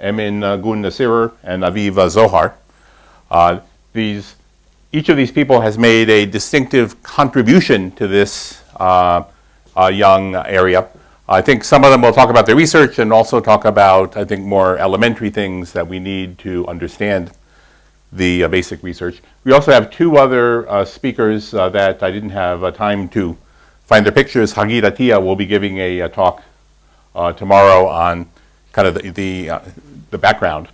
Emin Gun Nasirer and Aviv Zohar. Each of these people has made a distinctive contribution to this young area. I think some of them will talk about their research and also talk about, I think, more elementary things that we need to understand the basic research. We also have two other speakers that I didn't have time to find their pictures. Hagit Atiyah will be giving a talk tomorrow on kind of the background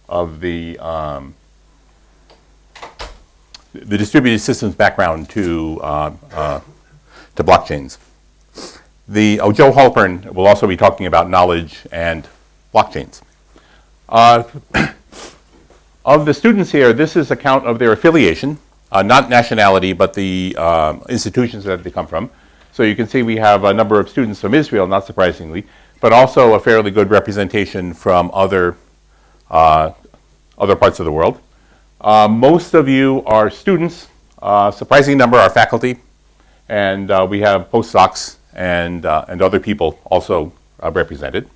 of the distributed systems background to blockchains. Joe Halpern will also be talking about knowledge and blockchains. Of the students here, this is a count of their affiliation, not nationality, but the institutions that they come from. So you can see we have a number of students from Israel, not surprisingly, but also a fairly good representation from other parts of the world. Most of you are students. Surprising number are faculty, and we have postdocs and other people also represented.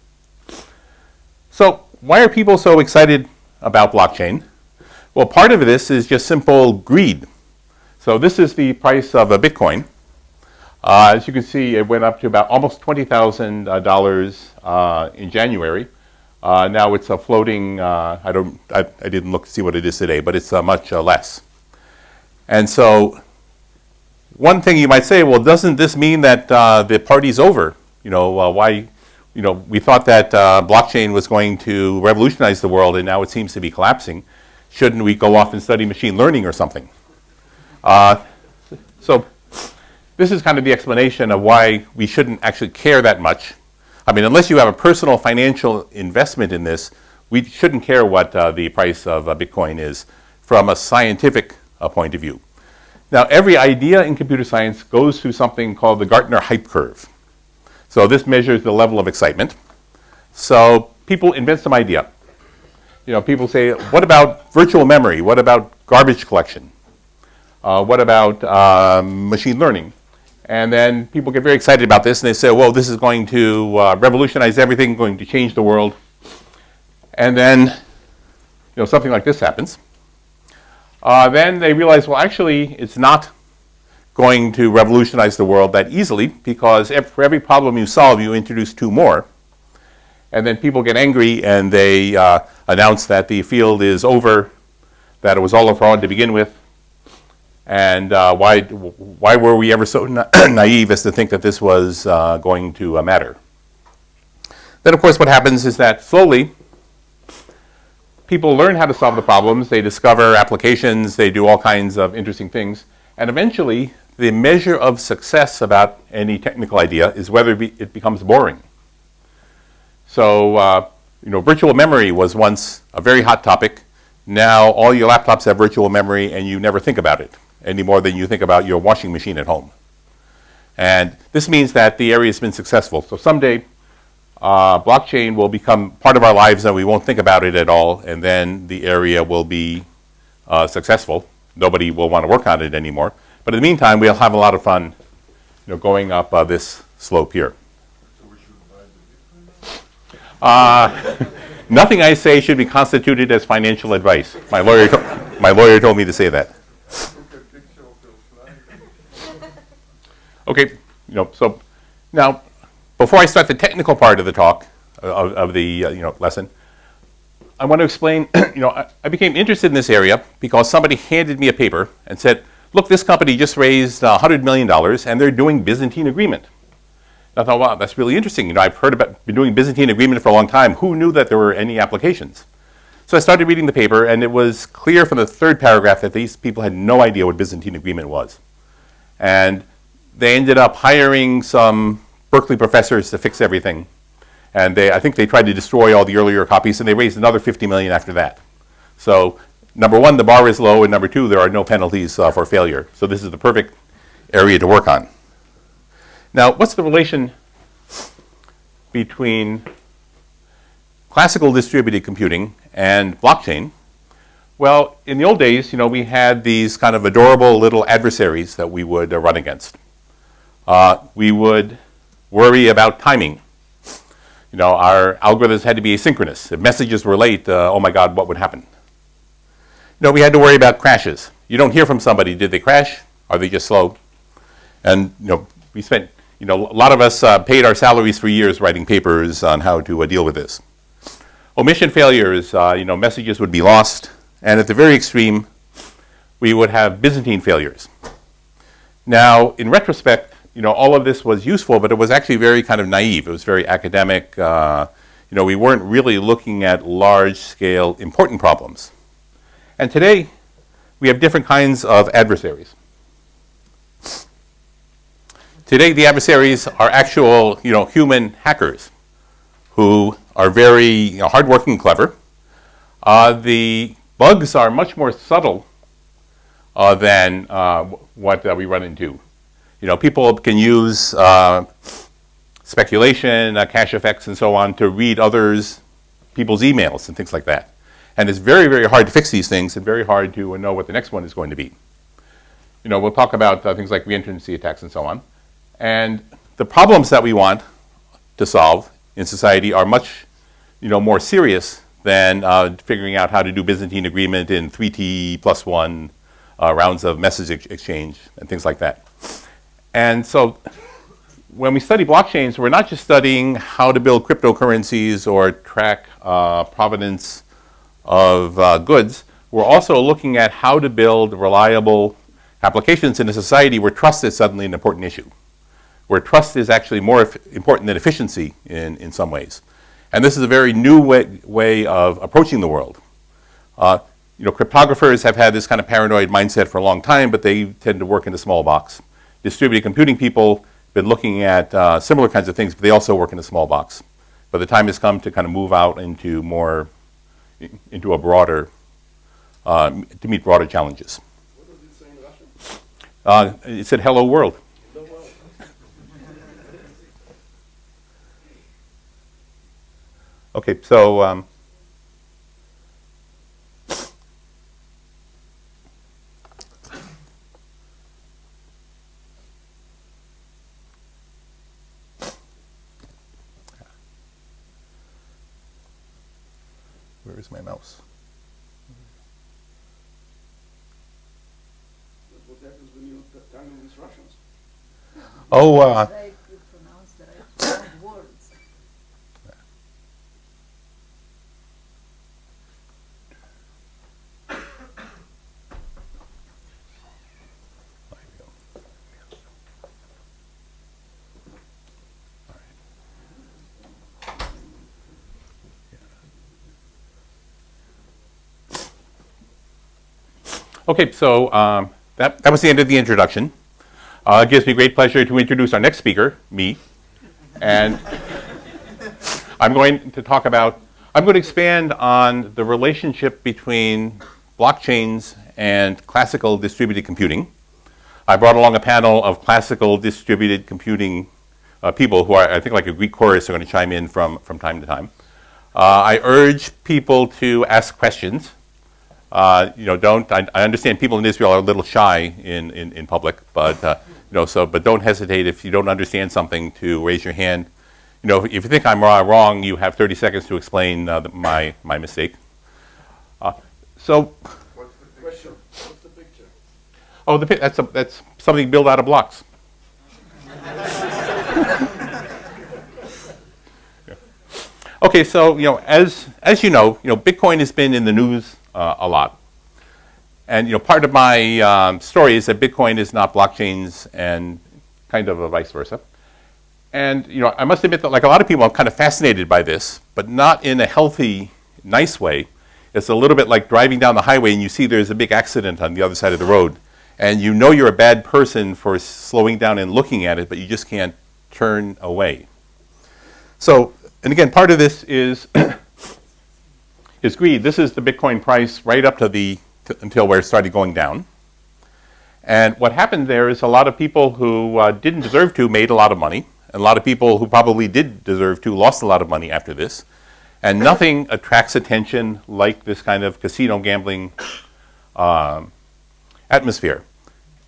So why are people so excited about blockchain? Well, part of this is just simple greed. So this is the price of a Bitcoin. As you can see, it went up to about almost $20,000 in January. Now it's a floating, I didn't look to see what it is today, but it's much less. And so one thing you might say, well, doesn't this mean that the party's over? Why, we thought that blockchain was going to revolutionize the world, and now it seems to be collapsing. Shouldn't we go off and study machine learning or something? So this is kind of the explanation of why we shouldn't actually care that much. I mean, unless you have a personal financial investment in this, we shouldn't care what the price of Bitcoin is from a scientific point of view. Now, every idea in computer science goes through something called the Gartner hype curve. So this measures the level of excitement. So people invent some idea. People say, what about virtual memory? What about garbage collection? What about machine learning? And then people get very excited about this, and they say, well, this is going to revolutionize everything, going to change the world. And then something like this happens. Then they realize, well, actually, it's not going to revolutionize the world that easily, because for every problem you solve, you introduce two more. And then people get angry, and they announce that the field is over, that it was all a fraud to begin with. And why were we ever so naive as to think that this was going to matter? Then, of course, what happens is that slowly people learn how to solve the problems. They discover applications. They do all kinds of interesting things. And eventually, the measure of success about any technical idea is whether it becomes boring. So, virtual memory was once a very hot topic. Now, all your laptops have virtual memory, and you never think about it any more than you think about your washing machine at home. And this means that the area has been successful. So someday, blockchain will become part of our lives, and we won't think about it at all, and then the area will be successful. Nobody will want to work on it anymore. But in the meantime, we'll have a lot of fun going up this slope here. So we should buy the Bitcoin? Nothing I say should be constituted as financial advice. My lawyer told me to say that. Okay, so now, before I start the technical part of the talk, of the lesson, I want to explain, I became interested in this area because somebody handed me a paper and said, look, this company just raised $100 million and they're doing Byzantine agreement. And I thought, wow, that's really interesting. I've been doing Byzantine agreement for a long time. Who knew that there were any applications? So I started reading the paper, and it was clear from the third paragraph that these people had no idea what Byzantine agreement was. And they ended up hiring some Berkeley professors to fix everything. And I think they tried to destroy all the earlier copies, and they raised another $50 million after that. So number one, the bar is low, and number two, there are no penalties for failure. So this is the perfect area to work on. Now, what's the relation between classical distributed computing and blockchain? Well, in the old days, we had these kind of adorable little adversaries that we would run against. We would worry about timing. our algorithms had to be asynchronous. If messages were late, oh my God, what would happen? We had to worry about crashes. You don't hear from somebody, did they crash? Are they just slow? And we spent, a lot of us paid our salaries for years writing papers on how to deal with this. Omission failures, messages would be lost. And at the very extreme, we would have Byzantine failures. Now, in retrospect, all of this was useful, but it was actually very kind of naive. It was very academic. We weren't really looking at large-scale important problems. And today, we have different kinds of adversaries. Today, the adversaries are actual, human hackers who are very hardworking and clever. The bugs are much more subtle than what we run into. People can use speculation, cache effects, and so on to read people's emails and things like that. And it's very, very hard to fix these things and very hard to know what the next one is going to be. We'll talk about things like reentrancy attacks and so on. And the problems that we want to solve in society are much, more serious than figuring out how to do Byzantine agreement in 3T+1 rounds of message exchange and things like that. And so when we study blockchains, we're not just studying how to build cryptocurrencies or track provenance of goods. We're also looking at how to build reliable applications in a society where trust is suddenly an important issue, where trust is actually more important than efficiency in some ways. And this is a very new way of approaching the world. Cryptographers have had this kind of paranoid mindset for a long time, but they tend to work in a small box. Distributed computing people have been looking at similar kinds of things, but they also work in a small box. But the time has come to kind of move out into a broader, to meet broader challenges. What does it say in Russian? It said, hello world. Hello world. Okay, so where is my mouse? What happens when you tangle with Russians? Oh, They could pronounce the right words. okay, so that was the end of the introduction. It gives me great pleasure to introduce our next speaker, me. And I'm going to expand on the relationship between blockchains and classical distributed computing. I brought along a panel of classical distributed computing people who are, I think, like a Greek chorus, are going to chime in from time to time. I urge people to ask questions. I understand people in Israel are a little shy in public, but but don't hesitate if you don't understand something to raise your hand. If you think I'm wrong, you have 30 seconds to explain my mistake. So, What's the question? What's the picture? oh, that's something built out of blocks. Yeah. Okay, so as you know, Bitcoin has been in the news a lot. And part of my story is that Bitcoin is not blockchains and kind of vice versa. And I must admit that, like a lot of people, I'm kind of fascinated by this, but not in a healthy, nice way. It's a little bit like driving down the highway and you see there's a big accident on the other side of the road. And you're a bad person for slowing down and looking at it, but you just can't turn away. So, and again, part of this is is greed. This is the Bitcoin price right up to until where it started going down. And what happened there is a lot of people who didn't deserve to made a lot of money. And a lot of people who probably did deserve to lost a lot of money after this. And nothing attracts attention like this kind of casino gambling atmosphere.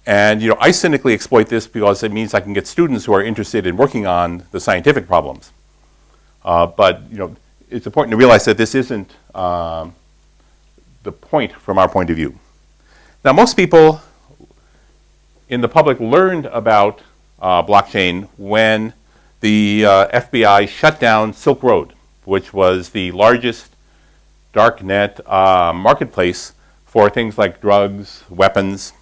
And I cynically exploit this because it means I can get students who are interested in working on the scientific problems. But it's important to realize that this isn't the point from our point of view. Now, most people in the public learned about blockchain when the FBI shut down Silk Road, which was the largest darknet marketplace for things like drugs, weapons,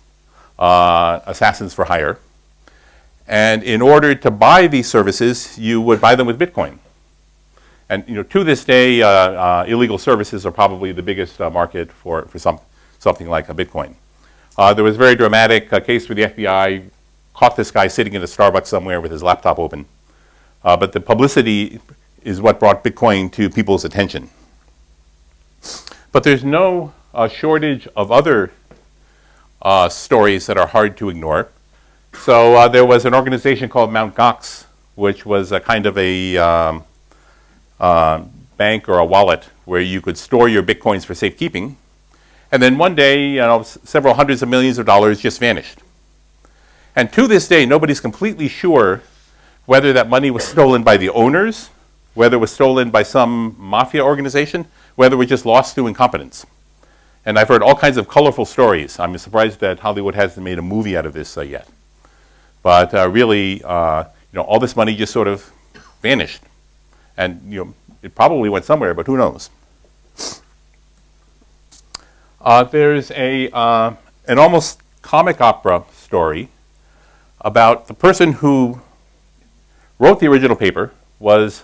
assassins for hire. And in order to buy these services, you would buy them with Bitcoin. And to this day, illegal services are probably the biggest market for something like a Bitcoin. There was a very dramatic case where the FBI caught this guy sitting in a Starbucks somewhere with his laptop open. But the publicity is what brought Bitcoin to people's attention. But there's no shortage of other stories that are hard to ignore. So there was an organization called Mt. Gox, which was a kind of a bank or a wallet where you could store your Bitcoins for safekeeping. And then one day, several hundreds of millions of dollars just vanished. And to this day, nobody's completely sure whether that money was stolen by the owners, whether it was stolen by some mafia organization, whether it was just lost through incompetence. And I've heard all kinds of colorful stories. I'm surprised that Hollywood hasn't made a movie out of this yet. But really, all this money just sort of vanished. And it probably went somewhere, but who knows? There's an almost comic opera story about the person who wrote the original paper was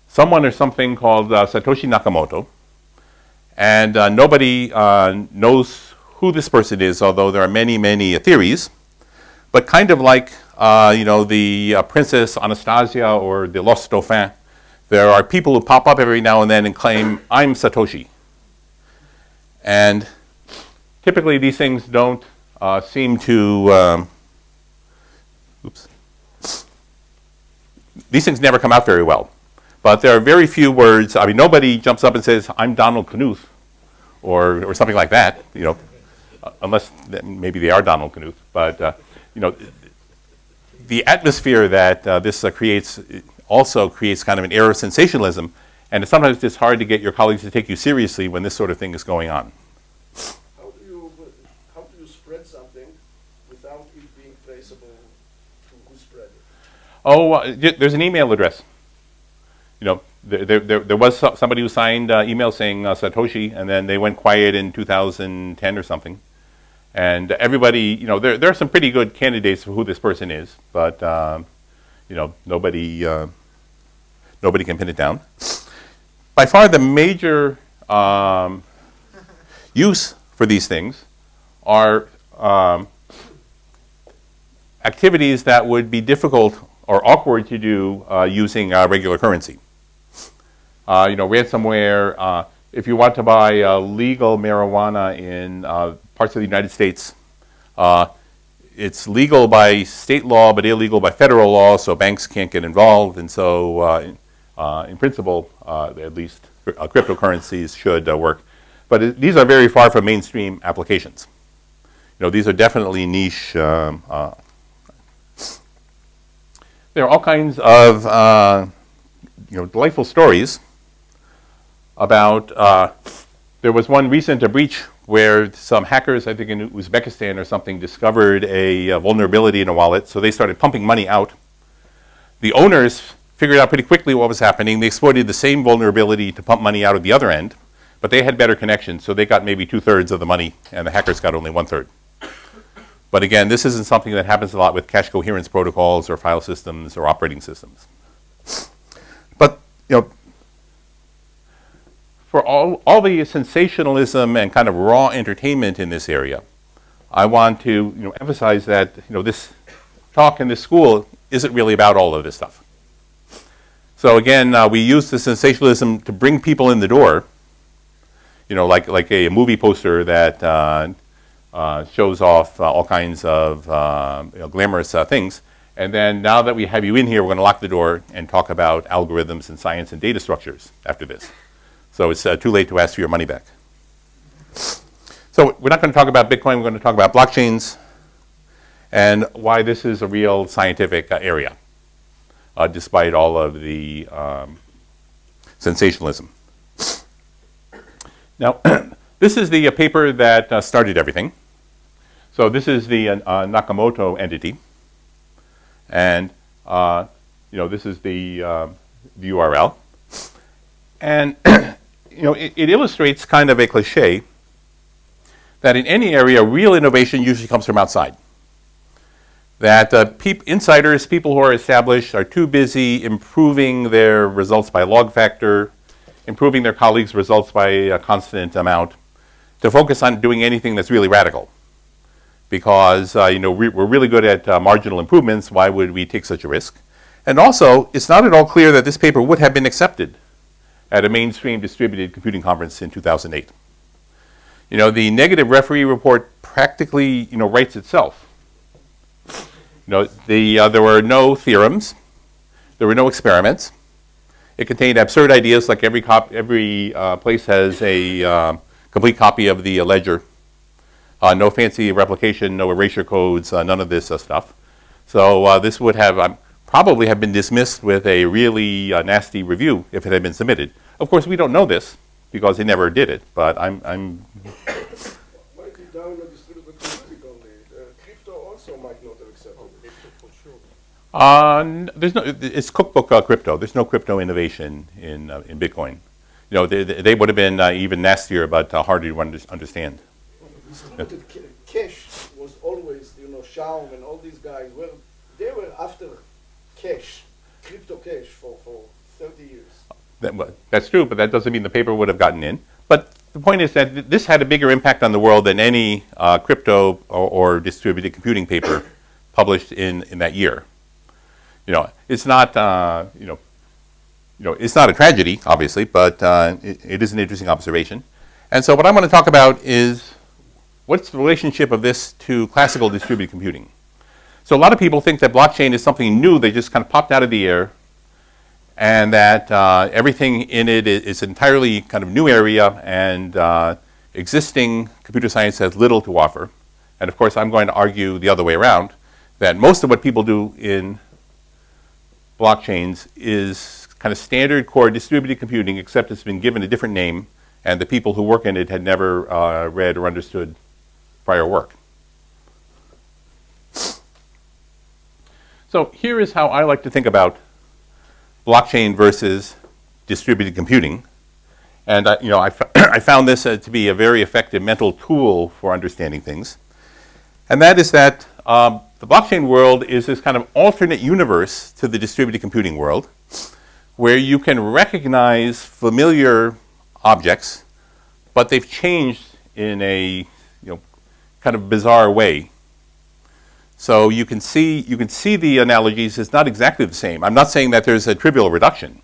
someone or something called Satoshi Nakamoto. And nobody knows who this person is, although there are many, many theories. But kind of like, the Princess Anastasia or the Lost Dauphin, there are people who pop up every now and then and claim, I'm Satoshi. And typically these things don't seem to, these things never come out very well. But there are very few words. I mean, nobody jumps up and says, I'm Donald Knuth, or something like that, unless maybe they are Donald Knuth. But, the atmosphere that this creates also creates kind of an air of sensationalism. And it's sometimes it's hard to get your colleagues to take you seriously when this sort of thing is going on. How do you spread something without it being traceable to who spread it? Oh, there's an email address. There was somebody who signed email saying Satoshi, and then they went quiet in 2010 or something. And everybody, there are some pretty good candidates for who this person is, but nobody can pin it down. By far, the major use for these things are activities that would be difficult or awkward to do using regular currency. Ransomware. If you want to buy legal marijuana in parts of the United States, it's legal by state law but illegal by federal law, so banks can't get involved. And so, in principle, at least cryptocurrencies should work. But these are very far from mainstream applications. These are definitely niche. There are all kinds of delightful stories about. There was one recent breach where some hackers, I think in Uzbekistan or something, discovered a vulnerability in a wallet. So they started pumping money out. The owners figured out pretty quickly what was happening. They exploited the same vulnerability to pump money out at the other end, but they had better connections, so they got maybe 2/3 of the money, and the hackers got only 1/3. But again, this isn't something that happens a lot with cache coherence protocols or file systems or operating systems. But for all the sensationalism and kind of raw entertainment in this area, I want to emphasize that this talk in this school isn't really about all of this stuff. So again, we use the sensationalism to bring people in the door, like a movie poster that shows off all kinds of glamorous things. And then now that we have you in here, we're going to lock the door and talk about algorithms and science and data structures after this. So it's too late to ask for your money back. So we're not going to talk about Bitcoin. We're going to talk about blockchains and why this is a real scientific area, despite all of the sensationalism. Now, this is the paper that started everything. So this is the Nakamoto entity, and this is the URL, and it illustrates kind of a cliche that in any area, real innovation usually comes from outside. That insiders, people who are established, are too busy improving their results by log factor, improving their colleagues' results by a constant amount, to focus on doing anything that's really radical. Because we're really good at marginal improvements, why would we take such a risk? And also, it's not at all clear that this paper would have been accepted at a mainstream distributed computing conference in 2008. The negative referee report practically writes itself. There were no theorems, there were no experiments. It contained absurd ideas, like every place has a complete copy of the ledger. No fancy replication, no erasure codes, none of this stuff. So this would have probably have been dismissed with a really nasty review if it had been submitted. Of course, we don't know this because they never did it, but I'm Might be down on distributed computing only. Crypto also might not have accepted it. For sure. There's no. It's cookbook crypto. There's no crypto innovation in Bitcoin. They would have been even nastier, but harder to understand. Distributed cash was always, Shaum and all these guys they were after cash, crypto cash for 30 years. That's true, but that doesn't mean the paper would have gotten in. But the point is that this had a bigger impact on the world than any crypto or distributed computing paper published in that year. It's not it's not a tragedy, obviously, but it is an interesting observation. And so what I'm going to talk about is what's the relationship of this to classical distributed computing. So a lot of people think that blockchain is something new that just kind of popped out of the air, and that everything in it is entirely kind of new area, and existing computer science has little to offer. And of course, I'm going to argue the other way around, that most of what people do in blockchains is kind of standard core distributed computing, except it's been given a different name, and the people who work in it had never read or understood prior work. So here is how I like to think about blockchain versus distributed computing. And I found this to be a very effective mental tool for understanding things. And that is that the blockchain world is this kind of alternate universe to the distributed computing world, where you can recognize familiar objects, but they've changed in a kind of bizarre way. So you can see the analogies. It's not exactly the same. I'm not saying that there's a trivial reduction.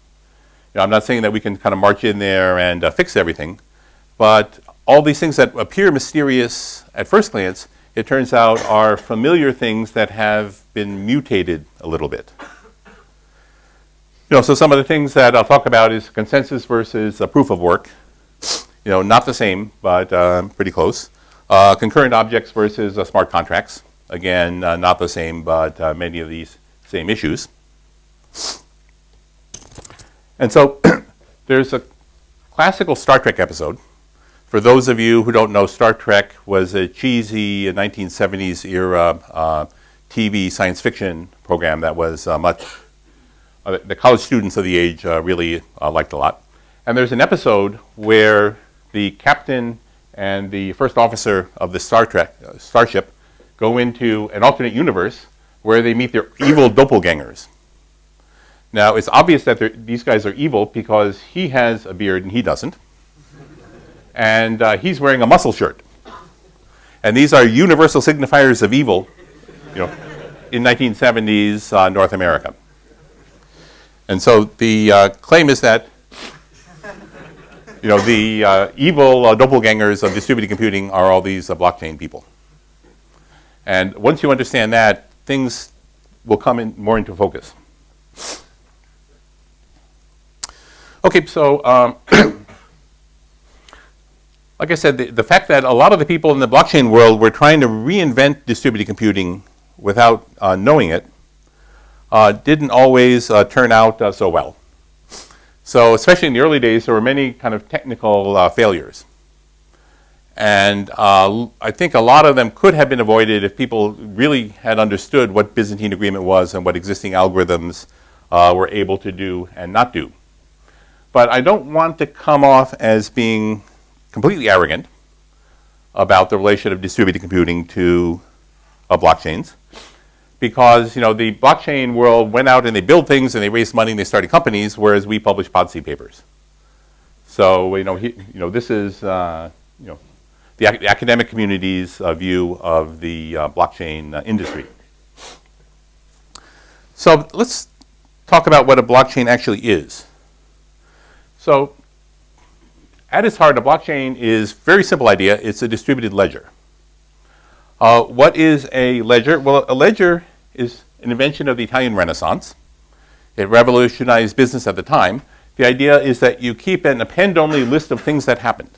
I'm not saying that we can kind of march in there and fix everything. But all these things that appear mysterious at first glance, it turns out are familiar things that have been mutated a little bit. So some of the things that I'll talk about is consensus versus proof of work. Not the same, but pretty close. Concurrent objects versus smart contracts. Again, not the same, but many of these same issues. And so there's a classical Star Trek episode. For those of you who don't know, Star Trek was a cheesy 1970s era TV science fiction program that was much, the college students of the age really liked a lot. And there's an episode where the captain and the first officer of the starship go into an alternate universe where they meet their evil doppelgangers. Now, it's obvious that these guys are evil because he has a beard and he doesn't. And he's wearing a muscle shirt. And these are universal signifiers of evil, in 1970s North America. And so the claim is that the evil doppelgangers of distributed computing are all these blockchain people. And once you understand that, things will come in more into focus. Okay, so like I said, the fact that a lot of the people in the blockchain world were trying to reinvent distributed computing without knowing it didn't always turn out so well. So especially in the early days, there were many kind of technical failures. And I think a lot of them could have been avoided if people really had understood what Byzantine agreement was and what existing algorithms were able to do and not do. But I don't want to come off as being completely arrogant about the relation of distributed computing to blockchains, because the blockchain world went out and they built things and they raised money and they started companies, whereas we publish policy papers. So this is the academic community's view of the blockchain industry. So let's talk about what a blockchain actually is. So at its heart, a blockchain is a very simple idea. It's a distributed ledger. What is a ledger? Well, a ledger is an invention of the Italian Renaissance. It revolutionized business at the time. The idea is that you keep an append-only list of things that happened.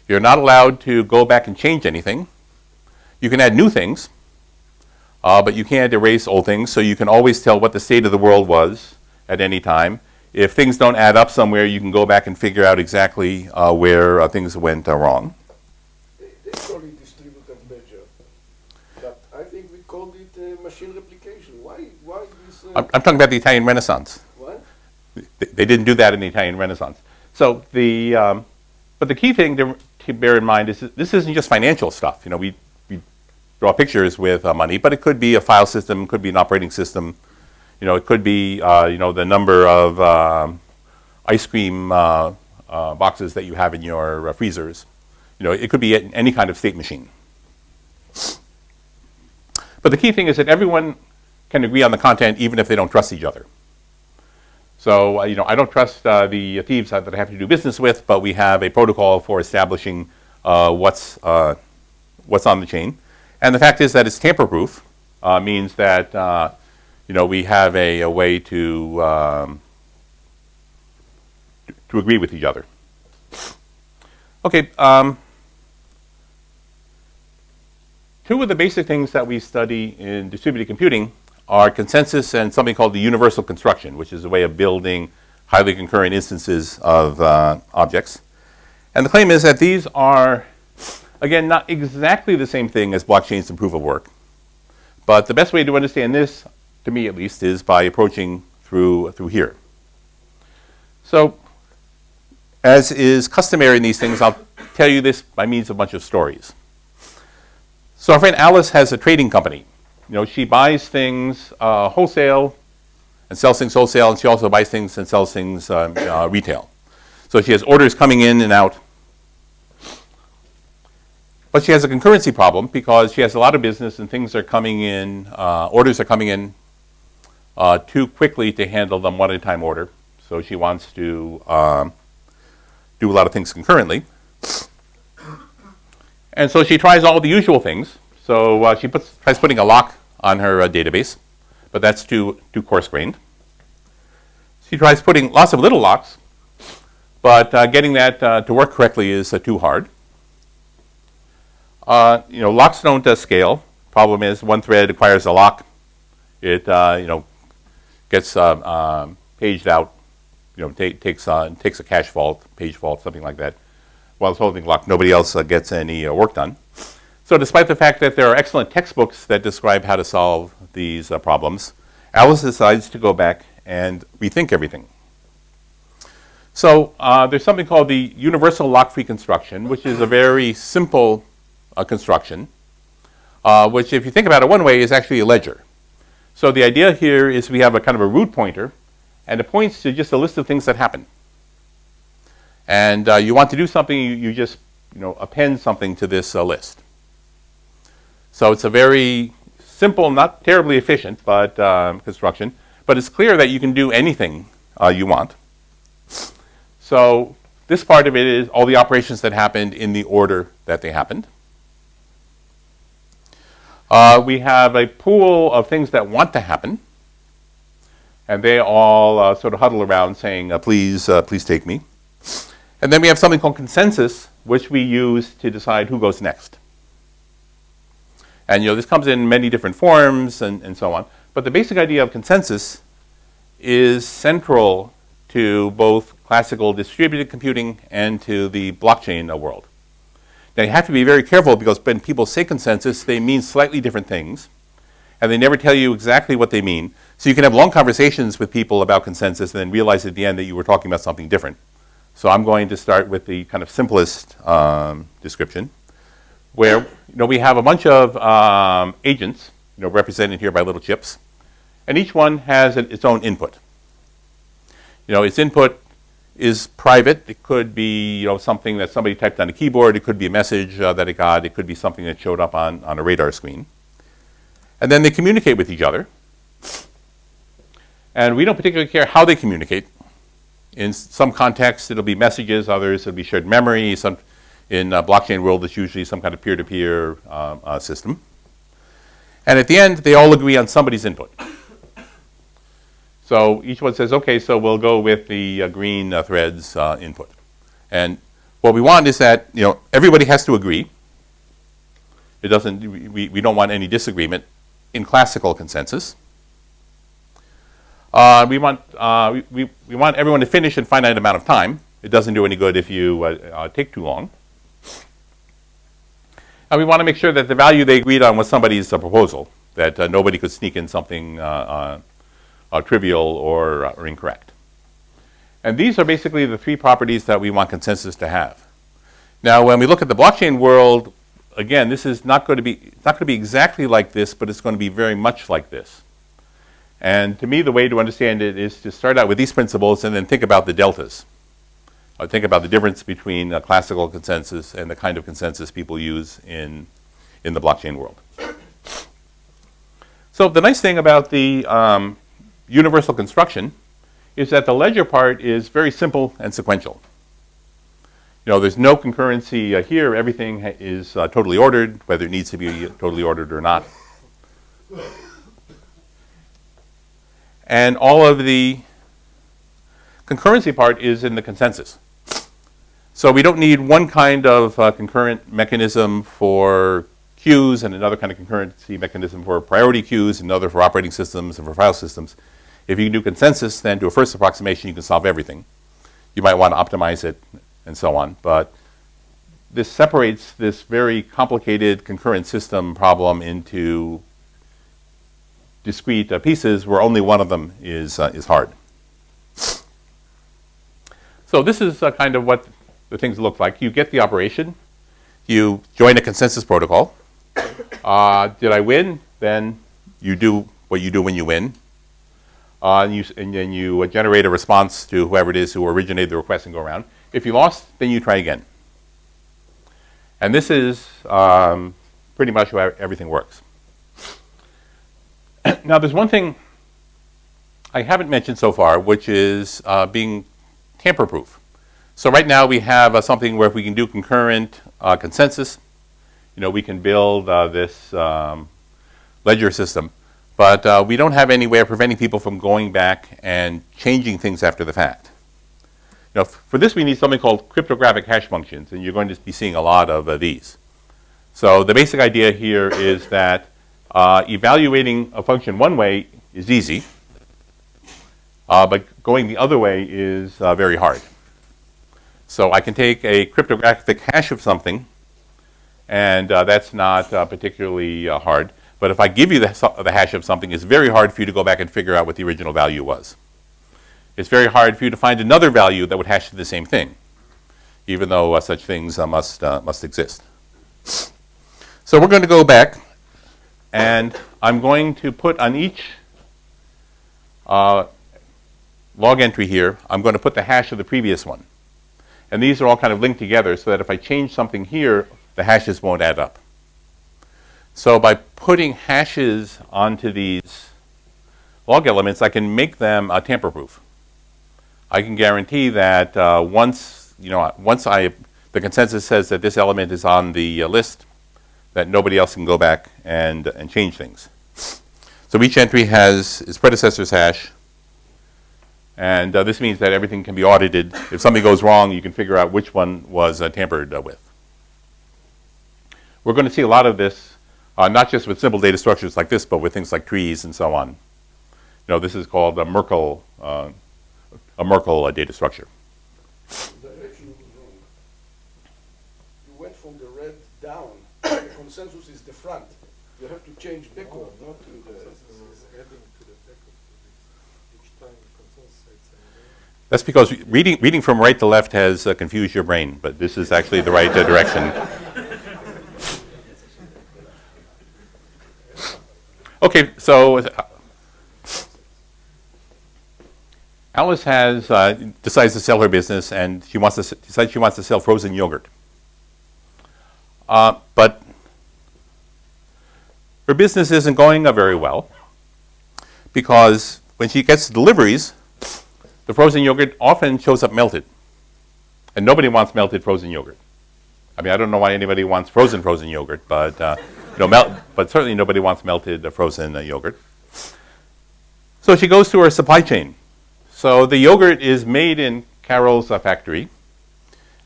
You're not allowed to go back and change anything. You can add new things, but you can't erase old things, so you can always tell what the state of the world was at any time. If things don't add up somewhere, you can go back and figure out exactly where things went wrong. They call it distributed ledger, but I think we called it machine replication. Why this? I'm talking about the Italian Renaissance. What? They didn't do that in the Italian Renaissance. So but the key thing to bear in mind is that this isn't just financial stuff. We draw pictures with money, but it could be a file system, could be an operating system. It could be the number of ice cream boxes that you have in your freezers. It could be any kind of state machine. But the key thing is that everyone can agree on the content even if they don't trust each other. So I don't trust the thieves that I have to do business with, but we have a protocol for establishing what's on the chain. And the fact is that it's tamper-proof, means that we have a way to agree with each other. Okay, two of the basic things that we study in distributed computing are consensus and something called the universal construction, which is a way of building highly concurrent instances of objects. And the claim is that these are, again, not exactly the same thing as blockchains and proof of work. But the best way to understand this, to me at least, is by approaching through here. So, as is customary in these things, I'll tell you this by means of a bunch of stories. So our friend Alice has a trading company. She buys things wholesale and sells things wholesale, and she also buys things and sells things retail. So she has orders coming in and out. But she has a concurrency problem because she has a lot of business and things are coming in, orders are coming in too quickly to handle them one at a time order. So she wants to do a lot of things concurrently. And so she tries all the usual things. So she tries putting a lock on her database, but that's too coarse-grained. She tries putting lots of little locks, but getting that to work correctly is too hard. Locks don't scale. Problem is, one thread acquires a lock. It gets paged out. Takes a cache fault, page fault, something like that. While it's holding locked, nobody else gets any work done. So despite the fact that there are excellent textbooks that describe how to solve these problems, Alice decides to go back and rethink everything. So there's something called the universal lock-free construction, which is a very simple construction, which if you think about it one way is actually a ledger. So the idea here is we have a kind of a root pointer, and it points to just a list of things that happen. And you want to do something, you just append something to this list. So it's a very simple, not terribly efficient, but construction. But it's clear that you can do anything you want. So this part of it is all the operations that happened in the order that they happened. We have a pool of things that want to happen. And they all sort of huddle around saying, please take me. And then we have something called consensus, which we use to decide who goes next. And this comes in many different forms and so on. But the basic idea of consensus is central to both classical distributed computing and to the blockchain world. Now, you have to be very careful because when people say consensus, they mean slightly different things, and they never tell you exactly what they mean. So you can have long conversations with people about consensus and then realize at the end that you were talking about something different. So I'm going to start with the kind of simplest description, where we have a bunch of agents, represented here by little chips, and each one has its own input. Its input is private. It could be something that somebody typed on a keyboard. It could be a message that it got. It could be something that showed up on a radar screen. And then they communicate with each other. And we don't particularly care how they communicate. In some contexts, it'll be messages. Others, it'll be shared memory. In blockchain world, it's usually some kind of peer-to-peer system. And at the end, they all agree on somebody's input. So each one says, okay, so we'll go with the green thread's input. And what we want is that everybody has to agree. We don't want any disagreement in classical consensus. We want everyone to finish in a finite amount of time. It doesn't do any good if you take too long. And we want to make sure that the value they agreed on was somebody's proposal, that nobody could sneak in something trivial or incorrect. And these are basically the three properties that we want consensus to have. Now, when we look at the blockchain world, again, this is not going to be exactly like this, but it's going to be very much like this. And to me, the way to understand it is to start out with these principles and then think about the deltas. Think about the difference between classical consensus and the kind of consensus people use in the blockchain world. So the nice thing about the universal construction is that the ledger part is very simple and sequential. There's no concurrency here. Everything is totally ordered, whether it needs to be totally ordered or not. And all of the concurrency part is in the consensus. So we don't need one kind of concurrent mechanism for queues and another kind of concurrency mechanism for priority queues, another for operating systems and for file systems. If you can do consensus, then to a first approximation, you can solve everything. You might want to optimize it and so on. But this separates this very complicated concurrent system problem into discrete pieces where only one of them is hard. So this is kind of what the things look like. You get the operation. You join a consensus protocol. Did I win? Then you do what you do when you win. And then you generate a response to whoever it is who originated the request and go around. If you lost, then you try again. And this is pretty much how everything works. Now, there's one thing I haven't mentioned so far, which is being tamper-proof. So right now we have something where if we can do concurrent consensus, we can build this ledger system. But we don't have any way of preventing people from going back and changing things after the fact. For this, we need something called cryptographic hash functions, and you're going to be seeing a lot of these. So the basic idea here is that evaluating a function one way is easy, but going the other way is very hard. So I can take a cryptographic hash of something, and that's not particularly hard. But if I give you the hash of something, it's very hard for you to go back and figure out what the original value was. It's very hard for you to find another value that would hash to the same thing, even though such things must exist. So we're going to go back, and I'm going to put on each log entry here, I'm going to put the hash of the previous one. And these are all kind of linked together so that if I change something here, the hashes won't add up. So by putting hashes onto these log elements, I can make them tamper-proof. I can guarantee that once the consensus says that this element is on the list, that nobody else can go back and change things. So each entry has its predecessor's hash, and this means that everything can be audited. If something goes wrong, you can figure out which one was tampered with. We're going to see a lot of this, not just with simple data structures like this, but with things like trees and so on. This is called Merkle a Merkle data structure. The direction was wrong. You went from the red down. The consensus is the front. You have to change backward, not to the. Adding to the back of each time consensus says That's because reading from right to left has confused your brain, but this is actually the right direction. Okay, so Alice has decides to sell her business, and she decides she wants to sell frozen yogurt. But her business isn't going very well because when she gets deliveries, the frozen yogurt often shows up melted, and nobody wants melted frozen yogurt. I mean, I don't know why anybody wants frozen yogurt, but but certainly nobody wants melted frozen yogurt. So she goes to her supply chain. So the yogurt is made in Carol's factory,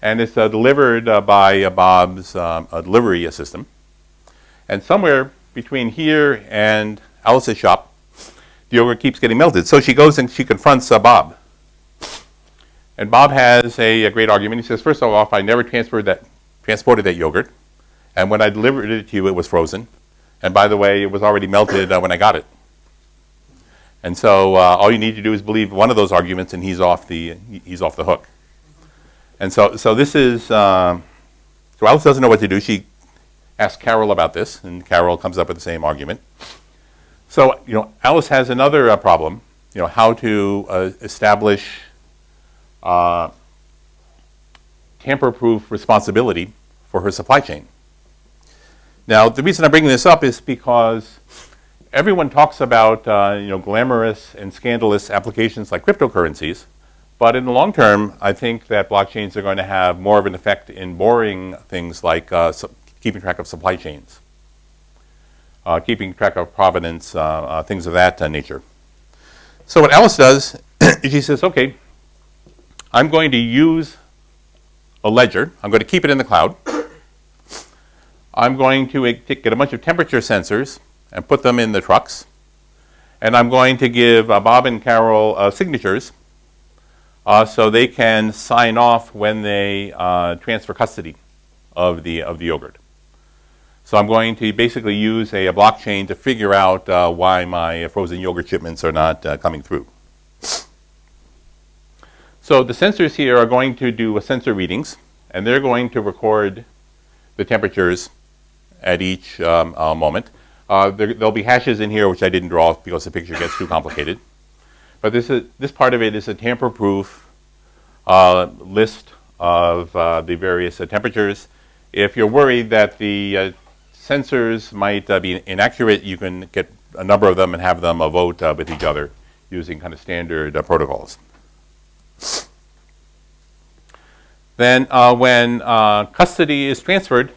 and it's delivered by Bob's delivery system. And somewhere between here and Alice's shop, the yogurt keeps getting melted. So she goes and she confronts Bob. And Bob has a great argument. He says, first of all, I never transported that yogurt. And when I delivered it to you, it was frozen. And by the way, it was already melted when I got it. And so all you need to do is believe one of those arguments, and he's off the hook. And so this is so Alice doesn't know what to do. She asks Carol about this, and Carol comes up with the same argument. So Alice has another problem. How to establish tamper-proof responsibility for her supply chain. Now, the reason I'm bringing this up is because everyone talks about glamorous and scandalous applications like cryptocurrencies, but in the long term, I think that blockchains are going to have more of an effect in boring things like keeping track of supply chains, keeping track of provenance, things of that nature. So what Alice does is she says, okay, I'm going to use a ledger. I'm going to keep it in the cloud. I'm going to get a bunch of temperature sensors and put them in the trucks. And I'm going to give Bob and Carol signatures so they can sign off when they transfer custody of the yogurt. So I'm going to basically use a blockchain to figure out why my frozen yogurt shipments are not coming through. So the sensors here are going to do sensor readings, and they're going to record the temperatures at each moment. There'll be hashes in here which I didn't draw because the picture gets too complicated. But this part of it is a tamper-proof list of the various temperatures. If you're worried that the sensors might be inaccurate, you can get a number of them and have them vote with each other using kind of standard protocols. Then when custody is transferred,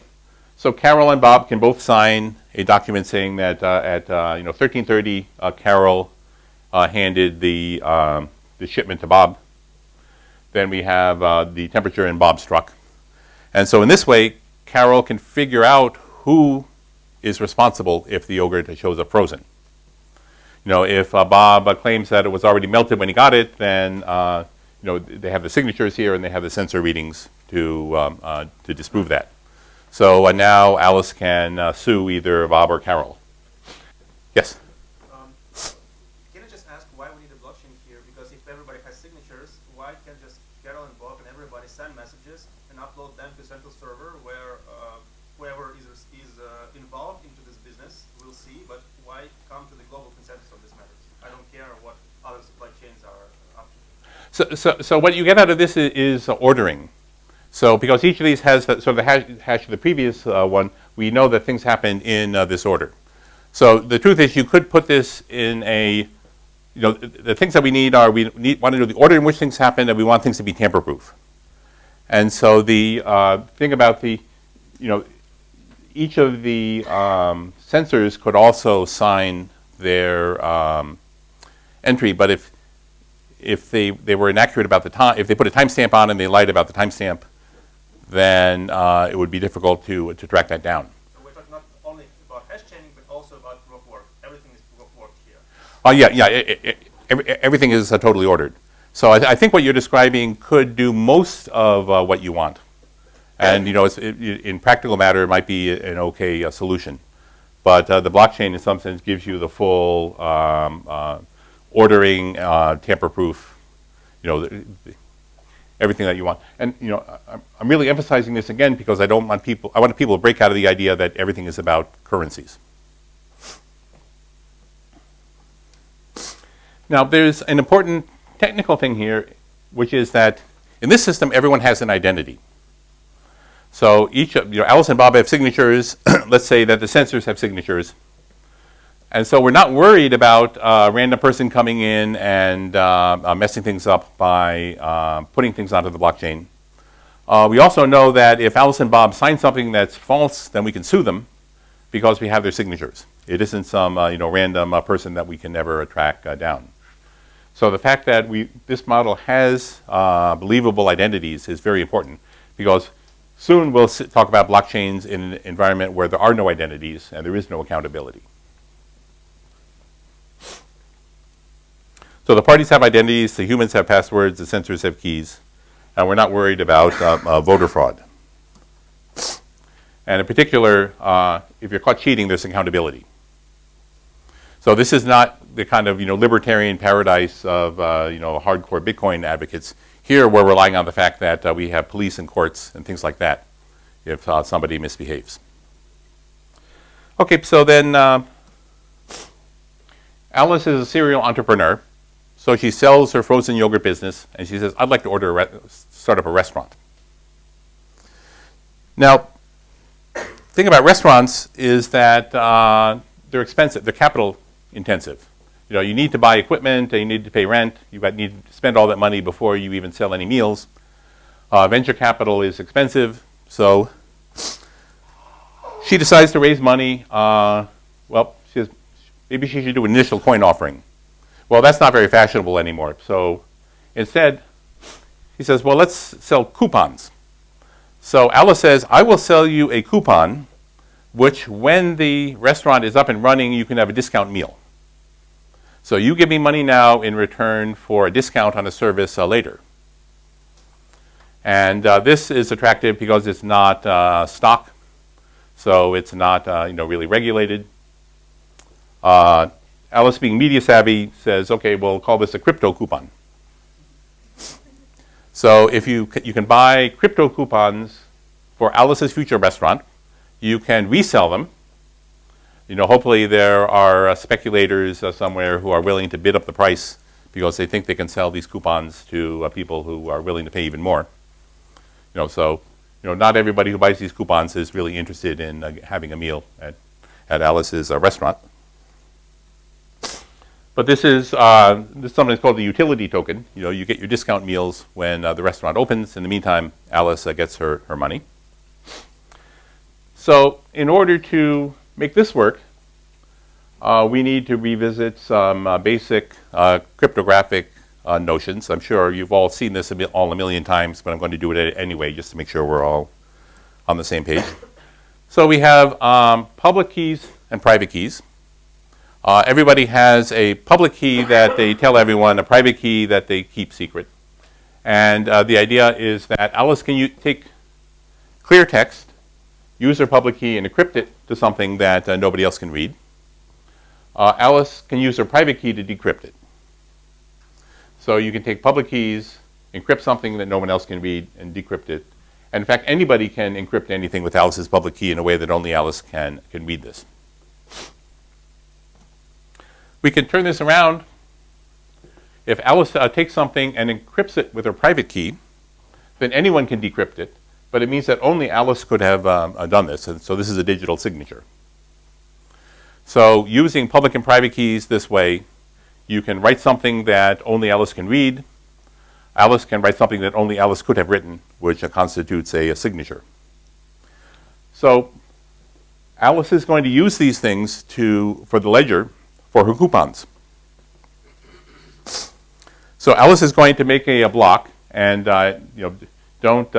so Carol and Bob can both sign a document saying that at 13:30, Carol handed the shipment to Bob. Then we have the temperature in Bob's truck. And so in this way, Carol can figure out who is responsible if the yogurt shows up frozen. If Bob claims that it was already melted when he got it, then they have the signatures here and they have the sensor readings to disprove that. So now Alice can sue either Bob or Carol. Yes? Can I just ask why we need a blockchain here? Because if everybody has signatures, why can't just Carol and Bob and everybody send messages and upload them to a central server where whoever is involved into this business will see, but why come to the global consensus on this matter? I don't care what other supply chains are up to. So what you get out of this is ordering. So because each of these has sort of the hash of the previous one, we know that things happen in this order. So the truth is you could put this in a, the things that we need are want to know the order in which things happen, and we want things to be tamper-proof. And so the thing about each of the sensors could also sign their entry, but if they were inaccurate about the time, if they put a timestamp on and they lied about the timestamp, then it would be difficult to track that down. So we're talking not only about hash chaining, but also about proof of work. Everything is proof of work here. Everything is totally ordered. So I think what you're describing could do most of what you want. And in practical matter, it might be an okay solution. But the blockchain, in some sense, gives you the full ordering, tamper-proof, everything that you want. And I'm really emphasizing this again because I want people to break out of the idea that everything is about currencies. Now, there's an important technical thing here, which is that in this system, everyone has an identity. So each of, Alice and Bob have signatures. Let's say that the censors have signatures. And so we're not worried about a random person coming in and messing things up by putting things onto the blockchain. We also know that if Alice and Bob sign something that's false, then we can sue them because we have their signatures. It isn't some random person that we can never track down. So the fact that this model has believable identities is very important because soon we'll talk about blockchains in an environment where there are no identities and there is no accountability. So the parties have identities, the humans have passwords, the censors have keys, and we're not worried about voter fraud. And in particular, if you're caught cheating, there's accountability. So this is not the kind of libertarian paradise of hardcore Bitcoin advocates. Here we're relying on the fact that we have police and courts and things like that if somebody misbehaves. Okay, so then Alice is a serial entrepreneur. So she sells her frozen yogurt business, and she says, I'd like to start up a restaurant. Now, the thing about restaurants is that they're expensive. They're capital intensive. You need to buy equipment, and you need to pay rent. You need to spend all that money before you even sell any meals. Venture capital is expensive, so she decides to raise money. Well, she says, maybe she should do an initial coin offering. Well, that's not very fashionable anymore. So instead, he says, well, let's sell coupons. So Alice says, I will sell you a coupon, which when the restaurant is up and running, you can have a discount meal. So you give me money now in return for a discount on a service later. And this is attractive because it's not stock, so it's not really regulated. Alice, being media savvy, says, okay, we'll call this a crypto coupon. So if you can buy crypto coupons for Alice's future restaurant, you can resell them. Hopefully there are speculators somewhere who are willing to bid up the price because they think they can sell these coupons to people who are willing to pay even more. So not everybody who buys these coupons is really interested in having a meal at Alice's restaurant. But this is something called the utility token. You get your discount meals when the restaurant opens. In the meantime, Alice gets her money. So in order to make this work, we need to revisit some basic cryptographic notions. I'm sure you've all seen this all a million times, but I'm going to do it anyway just to make sure we're all on the same page. So we have public keys and private keys. Everybody has a public key that they tell everyone, a private key that they keep secret. And the idea is that Alice can take clear text, use her public key, and encrypt it to something that nobody else can read. Alice can use her private key to decrypt it. So you can take public keys, encrypt something that no one else can read, and decrypt it. And in fact, anybody can encrypt anything with Alice's public key in a way that only Alice can read this. We can turn this around. If Alice takes something and encrypts it with her private key, then anyone can decrypt it. But it means that only Alice could have done this. And so this is a digital signature. So using public and private keys this way, you can write something that only Alice can read. Alice can write something that only Alice could have written, which constitutes a signature. So Alice is going to use these things for the ledger for her coupons. So Alice is going to make a block, and don't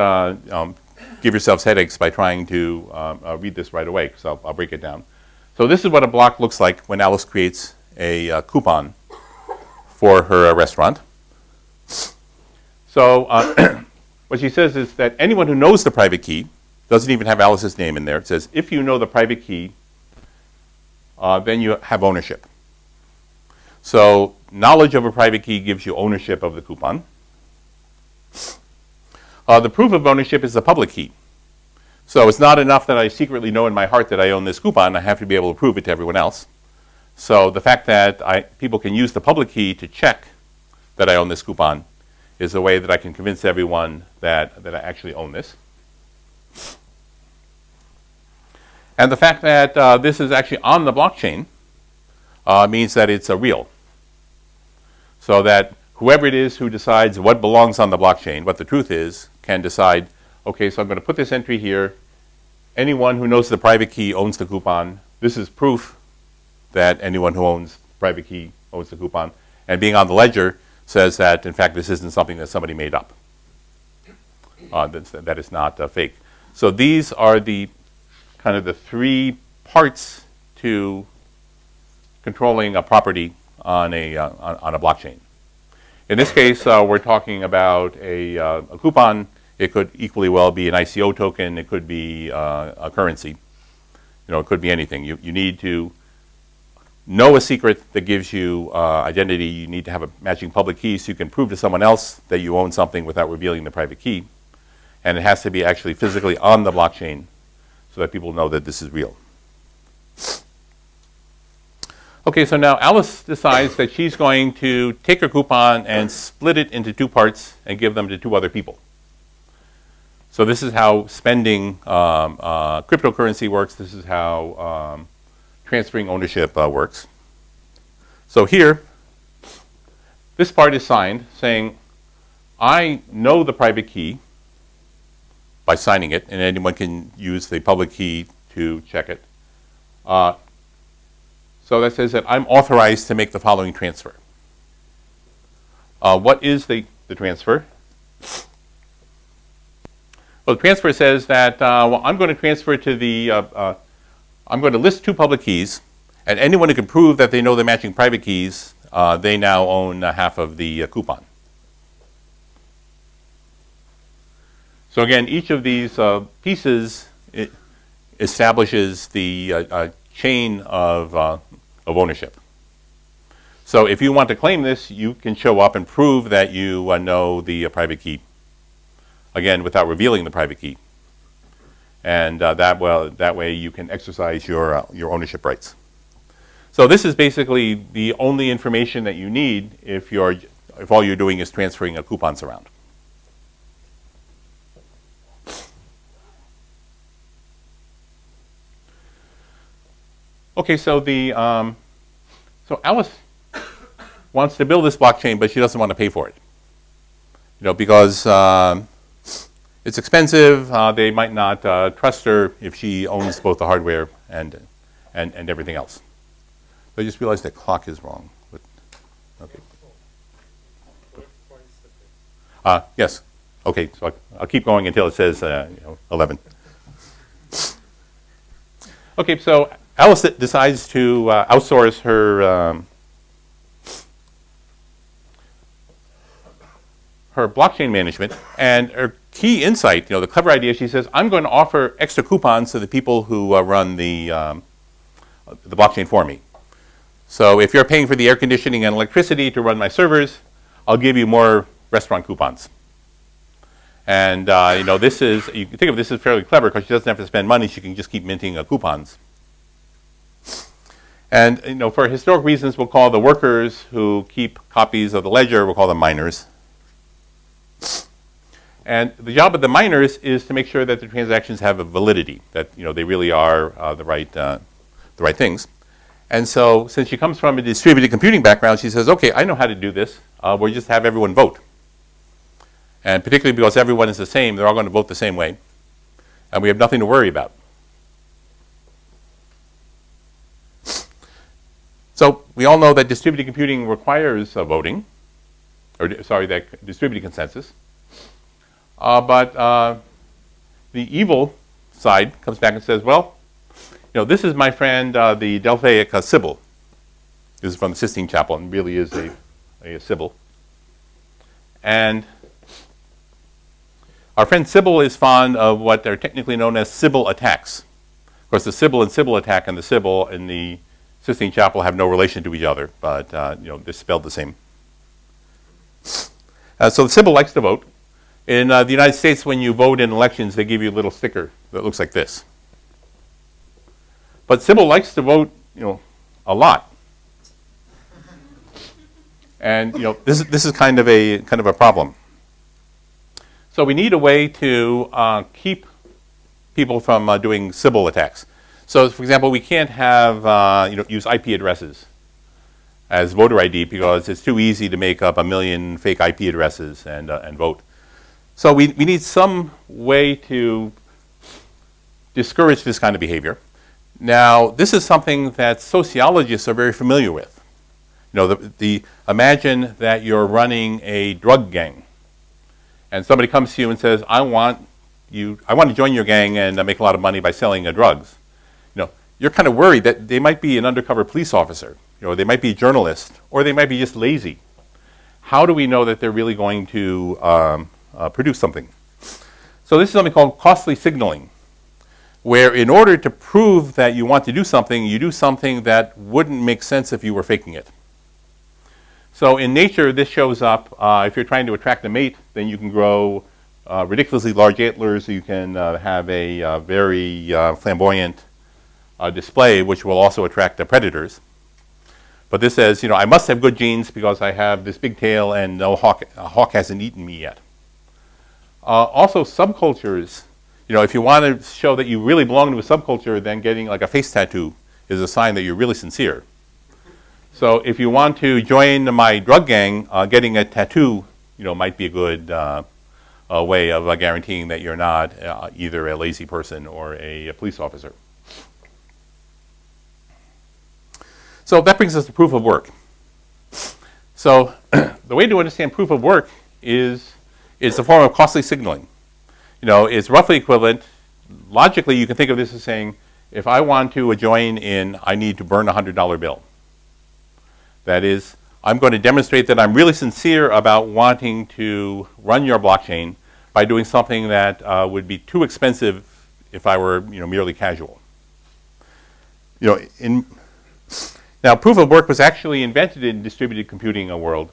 give yourselves headaches by trying to read this right away, because I'll break it down. So this is what a block looks like when Alice creates a coupon for her restaurant. So what she says is that anyone who knows the private key, doesn't even have Alice's name in there, it says if you know the private key, then you have ownership. So knowledge of a private key gives you ownership of the coupon. The proof of ownership is the public key. So it's not enough that I secretly know in my heart that I own this coupon. I have to be able to prove it to everyone else. So the fact that people can use the public key to check that I own this coupon is a way that I can convince everyone that I actually own this. And the fact that this is actually on the blockchain means that it's real. So that whoever it is who decides what belongs on the blockchain, what the truth is, can decide, okay, so I'm going to put this entry here. Anyone who knows the private key owns the coupon. This is proof that anyone who owns the private key owns the coupon. And being on the ledger says that, in fact, this isn't something that somebody made up. That is not fake. So these are the kind of the three parts to controlling a property on a blockchain. In this case, we're talking about a coupon. It could equally well be an ICO token. It could be a currency. It could be anything. You need to know a secret that gives you identity. You need to have a matching public key so you can prove to someone else that you own something without revealing the private key. And it has to be actually physically on the blockchain so that people know that this is real. Okay, so now Alice decides that she's going to take her coupon and split it into two parts and give them to two other people. So this is how spending cryptocurrency works. This is how transferring ownership works. So here, this part is signed saying, I know the private key by signing it, and anyone can use the public key to check it. So that says that I'm authorized to make the following transfer. What is the transfer? Well, the transfer says that well, I'm going to transfer to the, I'm going to list two public keys, and anyone who can prove that they know the matching private keys, they now own half of the coupon. So again, each of these pieces establishes the chain of ownership. So if you want to claim this, you can show up and prove that you know the private key. Again, without revealing the private key. And that way you can exercise your ownership rights. So this is basically the only information that you need if all you're doing is transferring coupons around. Okay, so so Alice wants to build this blockchain, but she doesn't want to pay for it. Because it's expensive. They might not trust her if she owns both the hardware and everything else. I just realized that clock is wrong. But, okay. Yes. Okay. So I'll keep going until it says 11. Okay. So Alice decides to outsource her her blockchain management, and her key insight, the clever idea, she says, I'm going to offer extra coupons to the people who run the blockchain for me. So if you're paying for the air conditioning and electricity to run my servers, I'll give you more restaurant coupons. And this is, you can think of this as fairly clever because she doesn't have to spend money. She can just keep minting coupons. And for historic reasons, we'll call the workers who keep copies of the ledger, we'll call them miners. And the job of the miners is to make sure that the transactions have a validity, that they really are the right things. And so, since she comes from a distributed computing background, she says, "Okay, I know how to do this. We'll just have everyone vote." And particularly because everyone is the same, they're all going to vote the same way, and we have nothing to worry about. So we all know that distributed computing requires voting, that distributed consensus. But the evil side comes back and says, well, this is my friend, the Delphaic Sybil. This is from the Sistine Chapel and really is a Sybil. And Our friend Sybil is fond of what are technically known as Sybil attacks. Of course, the Sybil and Sybil attack and the Sybil in the Sistine Chapel have no relation to each other, but they're spelled the same. So the Sybil likes to vote. In the United States, when you vote in elections, they give you a little sticker that looks like this. But Sybil likes to vote, a lot. And this is kind of a problem. So we need a way to keep people from doing Sybil attacks. So, for example, we can't have use IP addresses as voter ID because it's too easy to make up 1 million fake IP addresses and vote. So we need some way to discourage this kind of behavior. Now, this is something that sociologists are very familiar with. Imagine that you're running a drug gang, and somebody comes to you and says, I want to join your gang and make a lot of money by selling drugs. You're kind of worried that they might be an undercover police officer, they might be a journalist, or they might be just lazy. How do we know that they're really going to produce something? So this is something called costly signaling, where in order to prove that you want to do something, you do something that wouldn't make sense if you were faking it. So in nature, this shows up. If you're trying to attract a mate, then you can grow ridiculously large antlers. You can have a very flamboyant display, which will also attract the predators. But this says, I must have good genes because I have this big tail and no hawk hasn't eaten me yet. Also, subcultures. If you want to show that you really belong to a subculture, then getting like a face tattoo is a sign that you're really sincere. So if you want to join my drug gang, getting a tattoo, might be a good way of guaranteeing that you're not either a lazy person or a police officer. So that brings us to proof of work. So the way to understand proof of work is a form of costly signaling. It's roughly equivalent. Logically, you can think of this as saying, if I want to join in, I need to burn a $100 bill. That is, I'm going to demonstrate that I'm really sincere about wanting to run your blockchain by doing something that would be too expensive if I were merely casual. Now, proof of work was actually invented in distributed computing world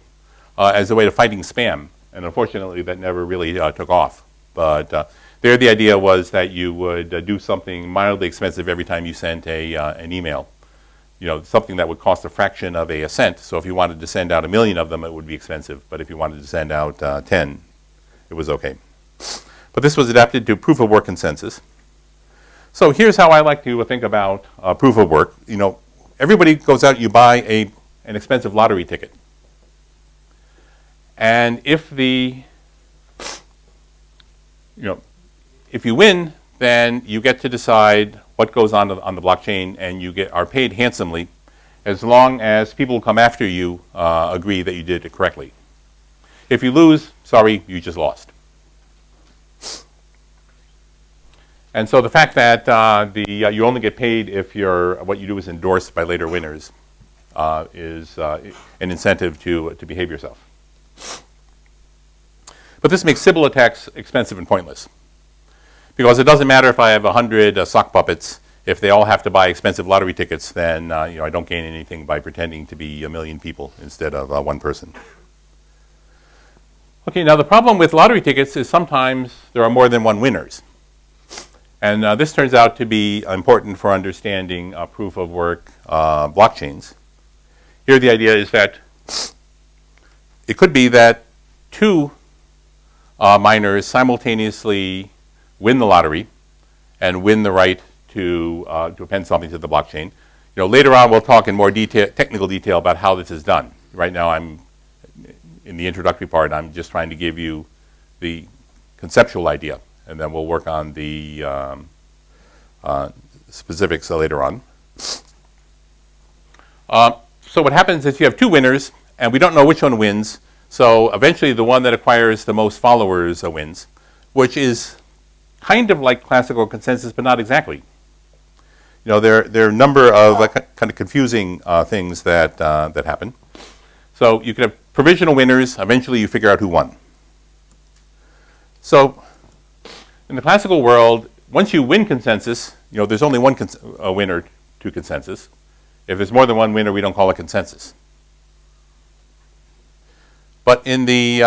as a way of fighting spam, and unfortunately that never really took off. But there the idea was that you would do something mildly expensive every time you sent an email. Something that would cost a fraction of a cent. So if you wanted to send out 1 million of them, it would be expensive. But if you wanted to send out 10, it was okay. But this was adapted to proof of work consensus. So here's how I like to think about proof of work. Everybody goes out, you buy an expensive lottery ticket. And if if you win, then you get to decide what goes on the blockchain, and you are paid handsomely as long as people who come after you agree that you did it correctly. If you lose, sorry, you just lost. And so the fact that you only get paid if what you do is endorsed by later winners is an incentive to behave yourself. But this makes Sybil attacks expensive and pointless. Because it doesn't matter if I have 100 sock puppets. If they all have to buy expensive lottery tickets, then I don't gain anything by pretending to be 1 million people instead of one person. Okay, now the problem with lottery tickets is sometimes there are more than one winners. And this turns out to be important for understanding proof of work blockchains. Here the idea is that it could be that 2 miners simultaneously win the lottery and win the right to append something to the blockchain. Later on we'll talk in more technical detail about how this is done. Right now I'm in the introductory part. I'm just trying to give you the conceptual idea, and then we'll work on the specifics later on. So what happens is you have 2 winners, and we don't know which one wins. So eventually the one that acquires the most followers wins, which is kind of like classical consensus, but not exactly. There are a number of kind of confusing things that happen. So you can have provisional winners. Eventually you figure out who won. So In the classical world, once you win consensus, there's only one winner to consensus. If there's more than one winner, we don't call it consensus. But in the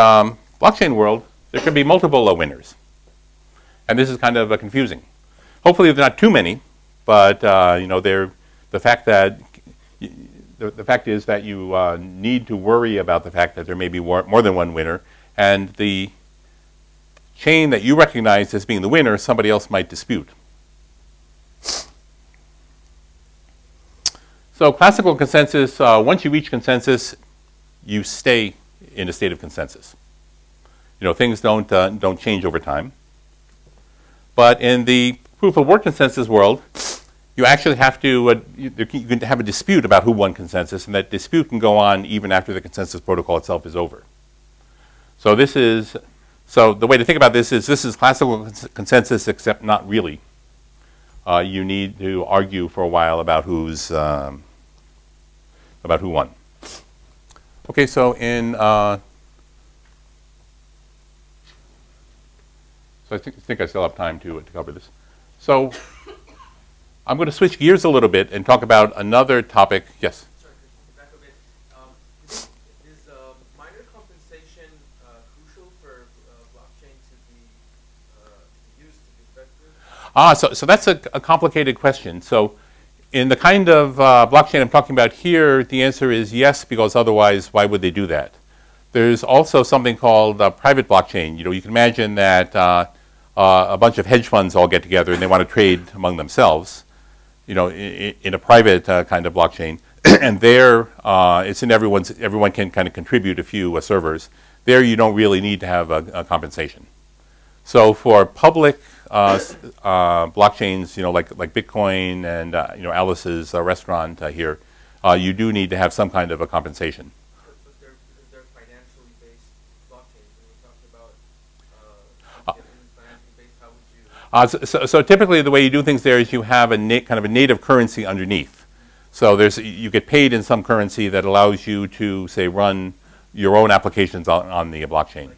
blockchain world, there can be multiple winners. And this is kind of confusing. Hopefully there are not too many, but the fact is that you need to worry about the fact that there may be more than one winner, and the chain that you recognize as being the winner, somebody else might dispute. So classical consensus, once you reach consensus, you stay in a state of consensus. Things don't change over time. But in the proof of work consensus world, you actually have to, you can have a dispute about who won consensus, and that dispute can go on even after the consensus protocol itself is over. So the way to think about this is classical consensus, except not really. You need to argue for a while about who won. Okay, so so I think I still have time to cover this. So I'm going to switch gears a little bit and talk about another topic. Yes? Sorry, back a bit. Is minor compensation crucial for blockchain to be used to be effective? So that's a complicated question. So in the kind of blockchain I'm talking about here, the answer is yes, because otherwise, why would they do that? There's also something called private blockchain. You can imagine that a bunch of hedge funds all get together and they want to trade among themselves, in a private kind of blockchain. And there, it's in everyone can kind of contribute a few servers. There, you don't really need to have a compensation. So for public blockchains, like Bitcoin and Alice's restaurant here, you do need to have some kind of a compensation. But they're financially based blockchains. When we're talking about financially based, how would you? So typically, the way you do things there is you have kind of a native currency underneath. So you get paid in some currency that allows you to, say, run your own applications on the blockchain.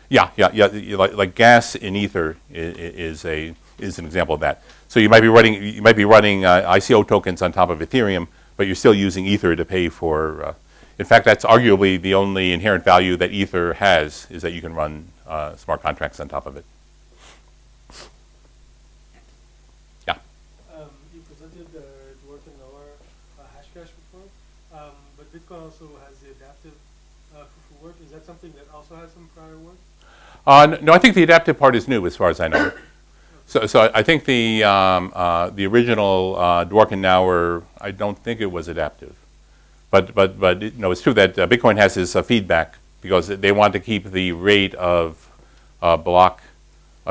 Yeah. Like gas in Ether is an example of that. So you might be running ICO tokens on top of Ethereum, but you're still using Ether to pay for. In fact, that's arguably the only inherent value that Ether has, is that you can run smart contracts on top of it. Yeah. You presented the Dwarken Noah Hashcash before, but Bitcoin also has the adaptive proof of work. Is that something that also has some prior work? No, I think the adaptive part is new, as far as I know. So I think the original Dworkin Nauer, I don't think it was adaptive, but it's true that Bitcoin has this feedback, because they want to keep the rate of block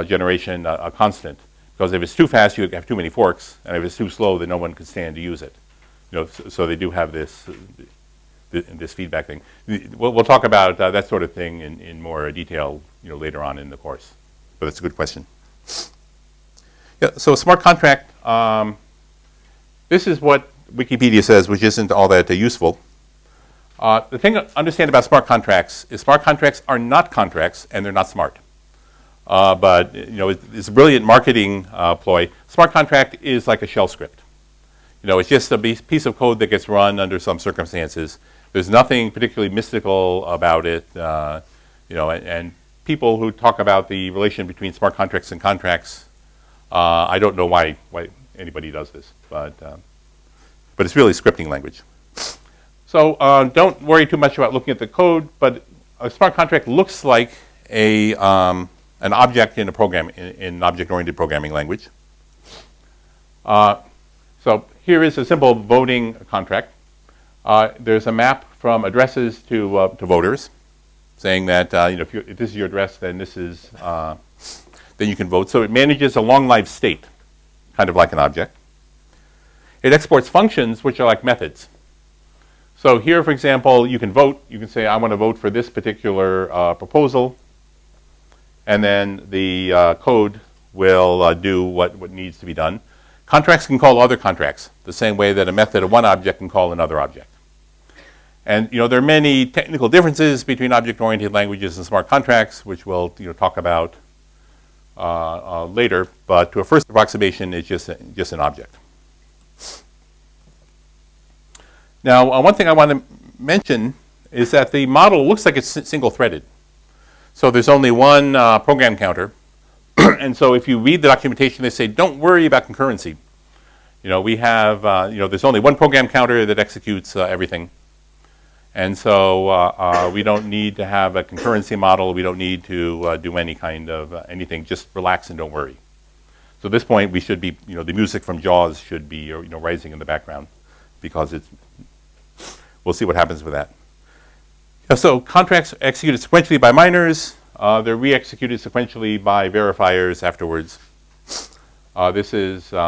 generation constant. Because if it's too fast, you have too many forks, and if it's too slow, then no one can stand to use it. So they do have this feedback thing. We'll talk about that sort of thing in more detail, later on in the course. But that's a good question. Yeah. So a smart contract. This is what Wikipedia says, which isn't all that useful. The thing to understand about smart contracts is smart contracts are not contracts, and they're not smart. But it's a brilliant marketing ploy. Smart contract is like a shell script. It's just a piece of code that gets run under some circumstances. There's nothing particularly mystical about it. And people who talk about the relation between smart contracts and contracts, I don't know why anybody does this, but it's really scripting language. So don't worry too much about looking at the code, but a smart contract looks like an object in an object-oriented programming language. So here is a simple voting contract. There's a map from addresses to voters, saying that if this is your address, then this is then you can vote. So it manages a long-lived state, kind of like an object. It exports functions, which are like methods. So here, for example, you can vote. You can say, I want to vote for this particular proposal, and then the code will do what needs to be done. Contracts can call other contracts, the same way that a method of one object can call another object. And there are many technical differences between object-oriented languages and smart contracts, which we'll talk about later, but to a first approximation, it's just an object. Now, one thing I want to mention is that the model looks like it's single-threaded. So there's only one program counter. And so if you read the documentation, they say, don't worry about concurrency. We have, there's only one program counter that executes everything. And so we don't need to have a concurrency model. We don't need to do any kind of anything. Just relax and don't worry. So at this point, we should be, the music from Jaws should be, rising in the background, because we'll see what happens with that. So contracts executed sequentially by miners. They're re-executed sequentially by verifiers afterwards. This is, here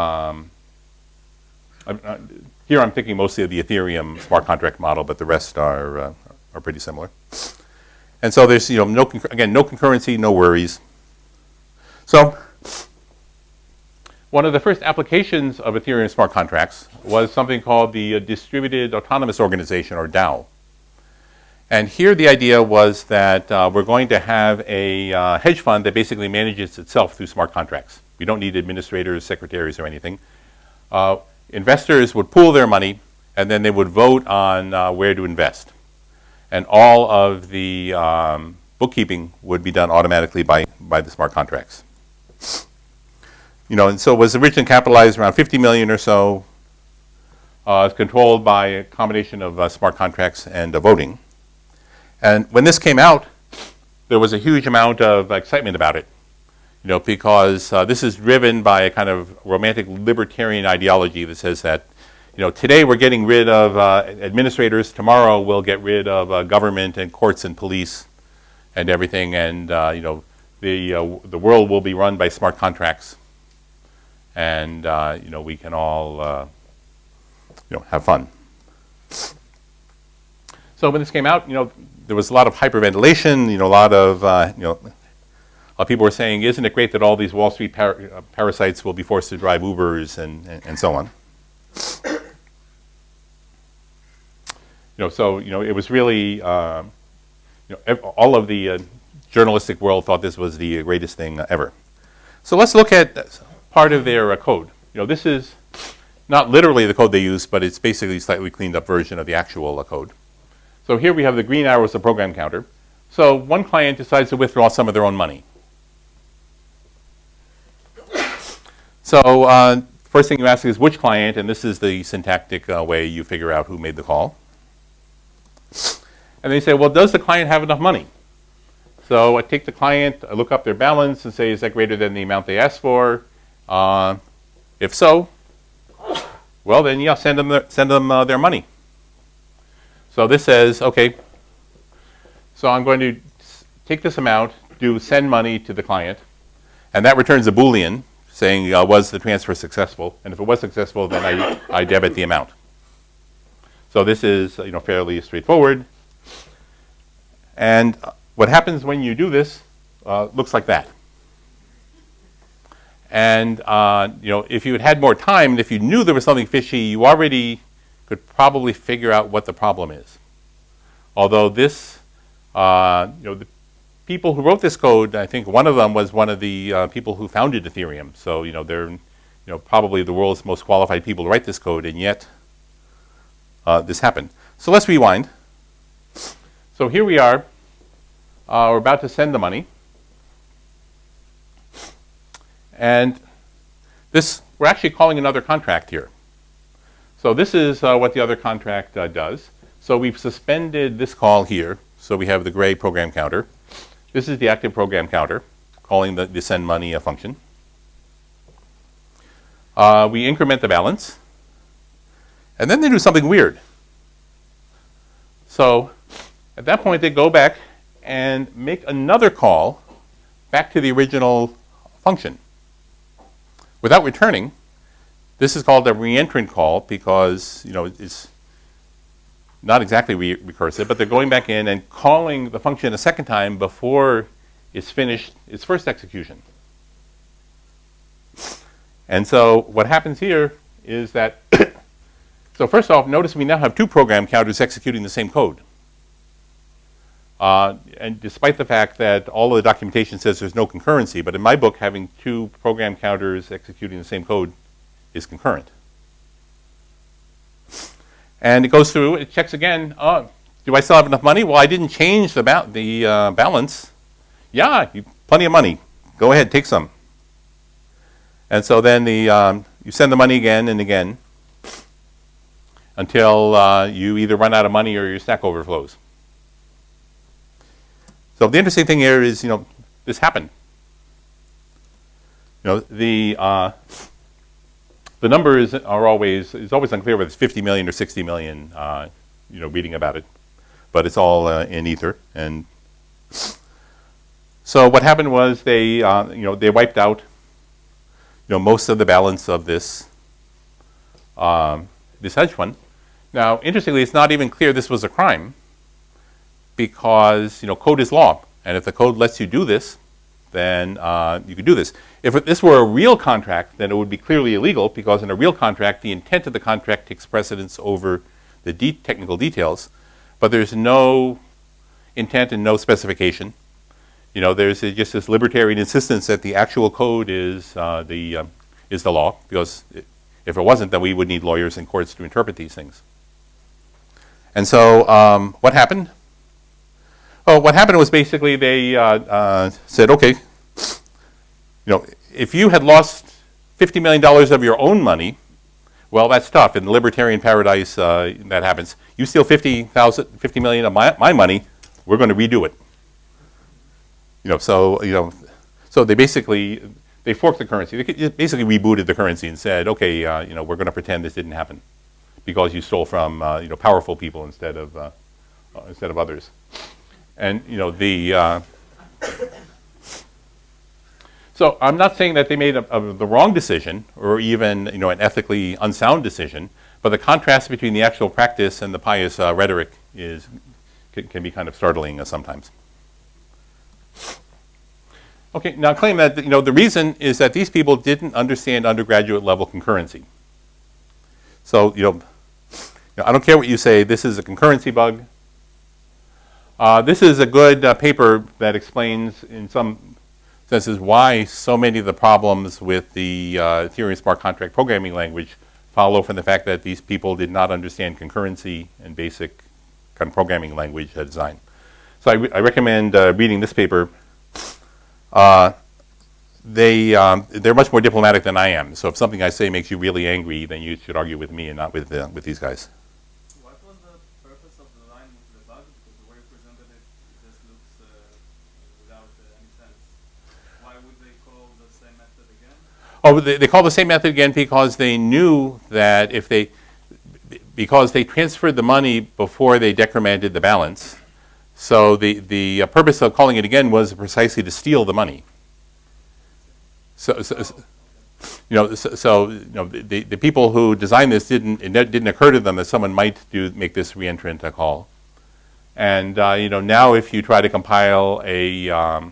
I'm thinking mostly of the Ethereum smart contract model, but the rest are pretty similar. And so there's, no concurrency, no worries. So one of the first applications of Ethereum smart contracts was something called the Distributed Autonomous Organization, or DAO. And here the idea was that we're going to have a hedge fund that basically manages itself through smart contracts. We don't need administrators, secretaries, or anything. Investors would pool their money, and then they would vote on where to invest. And all of the bookkeeping would be done automatically by the smart contracts. And so it was originally capitalized around 50 million or so. It's controlled by a combination of smart contracts and voting. And when this came out, there was a huge amount of excitement about it, because this is driven by a kind of romantic libertarian ideology that says that, today we're getting rid of administrators, tomorrow we'll get rid of government and courts and police and everything, and the world will be run by smart contracts, and we can all have fun. So when this came out, there was a lot of hyperventilation. A lot of people were saying, "Isn't it great that all these Wall Street parasites will be forced to drive Ubers and so on?" So it was really all of the journalistic world thought this was the greatest thing ever. So let's look at part of their code. This is not literally the code they use, but it's basically a slightly cleaned up version of the actual code. So here we have the green arrow as the program counter. So one client decides to withdraw some of their own money. So first thing you ask is which client, and this is the syntactic way you figure out who made the call. And then you say, well, does the client have enough money? So I take the client, I look up their balance and say, is that greater than the amount they asked for? If so, well then, yeah, send them their money. So this says, okay, so I'm going to take this amount, do send money to the client, and that returns a Boolean saying, was the transfer successful? And if it was successful, then I debit the amount. So this is fairly straightforward. And what happens when you do this looks like that. And if you had more time, and if you knew there was something fishy, you already could probably figure out what the problem is. Although this, the people who wrote this code, I think one of them was one of the people who founded Ethereum. So they're probably the world's most qualified people to write this code, and yet this happened. So let's rewind. So here we are. We're about to send the money. And this, we're actually calling another contract here. So this is what the other contract does. So we've suspended this call here. So we have the gray program counter. This is the active program counter, calling the send money function. We increment the balance. And then they do something weird. So at that point, they go back and make another call back to the original function without returning. This is called a reentrant call because it's not exactly recursive, but they're going back in and calling the function a second time before it's finished its first execution. And so what happens here is that so first off, notice we now have two program counters executing the same code. And despite the fact that all of the documentation says there's no concurrency, but in my book, having two program counters executing the same code is concurrent. And it goes through, it checks again, do I still have enough money? Well, I didn't change the balance. Yeah, plenty of money. Go ahead, take some. And so then you send the money again and again until you either run out of money or your stack overflows. So the interesting thing here is, this happened. The numbers are always unclear whether it's 50 million or 60 million, reading about it. But it's all in ether. And so what happened was they wiped out, most of the balance of this hedge fund. Now, interestingly, it's not even clear this was a crime because, code is law. And if the code lets you do this, then you could do this. If this were a real contract, then it would be clearly illegal because in a real contract, the intent of the contract takes precedence over the technical details. But there's no intent and no specification. There's just this libertarian insistence that the actual code is the law, because if it wasn't, then we would need lawyers and courts to interpret these things. And so what happened? Well, what happened was basically they said, okay, if you had lost $50 million of your own money, well, that's tough. In the libertarian paradise, that happens. You steal $50 million of my money, we're going to redo it. So they basically forked the currency. They basically rebooted the currency and said, okay, we're going to pretend this didn't happen because you stole from powerful people instead of others. And so I'm not saying that they made the wrong decision or even an ethically unsound decision, but the contrast between the actual practice and the pious rhetoric can be kind of startling sometimes. Okay, now claim that the reason is that these people didn't understand undergraduate level concurrency. So I don't care what you say. This is a concurrency bug. This is a good paper that explains in some senses why so many of the problems with the Ethereum smart contract programming language follow from the fact that these people did not understand concurrency and basic kind of programming language design. So I recommend reading this paper. They're much more diplomatic than I am. So if something I say makes you really angry, then you should argue with me and not with these guys. What was the purpose of the line with the bug? Because the way you presented it, it just looks without any sense. Why would they call the same method again? Oh, they call the same method again because they knew that because they transferred the money before they decremented the balance. So the purpose of calling it again was precisely to steal the money. The people who designed this it didn't occur to them that someone might make this reentrant call. And now if you try to compile a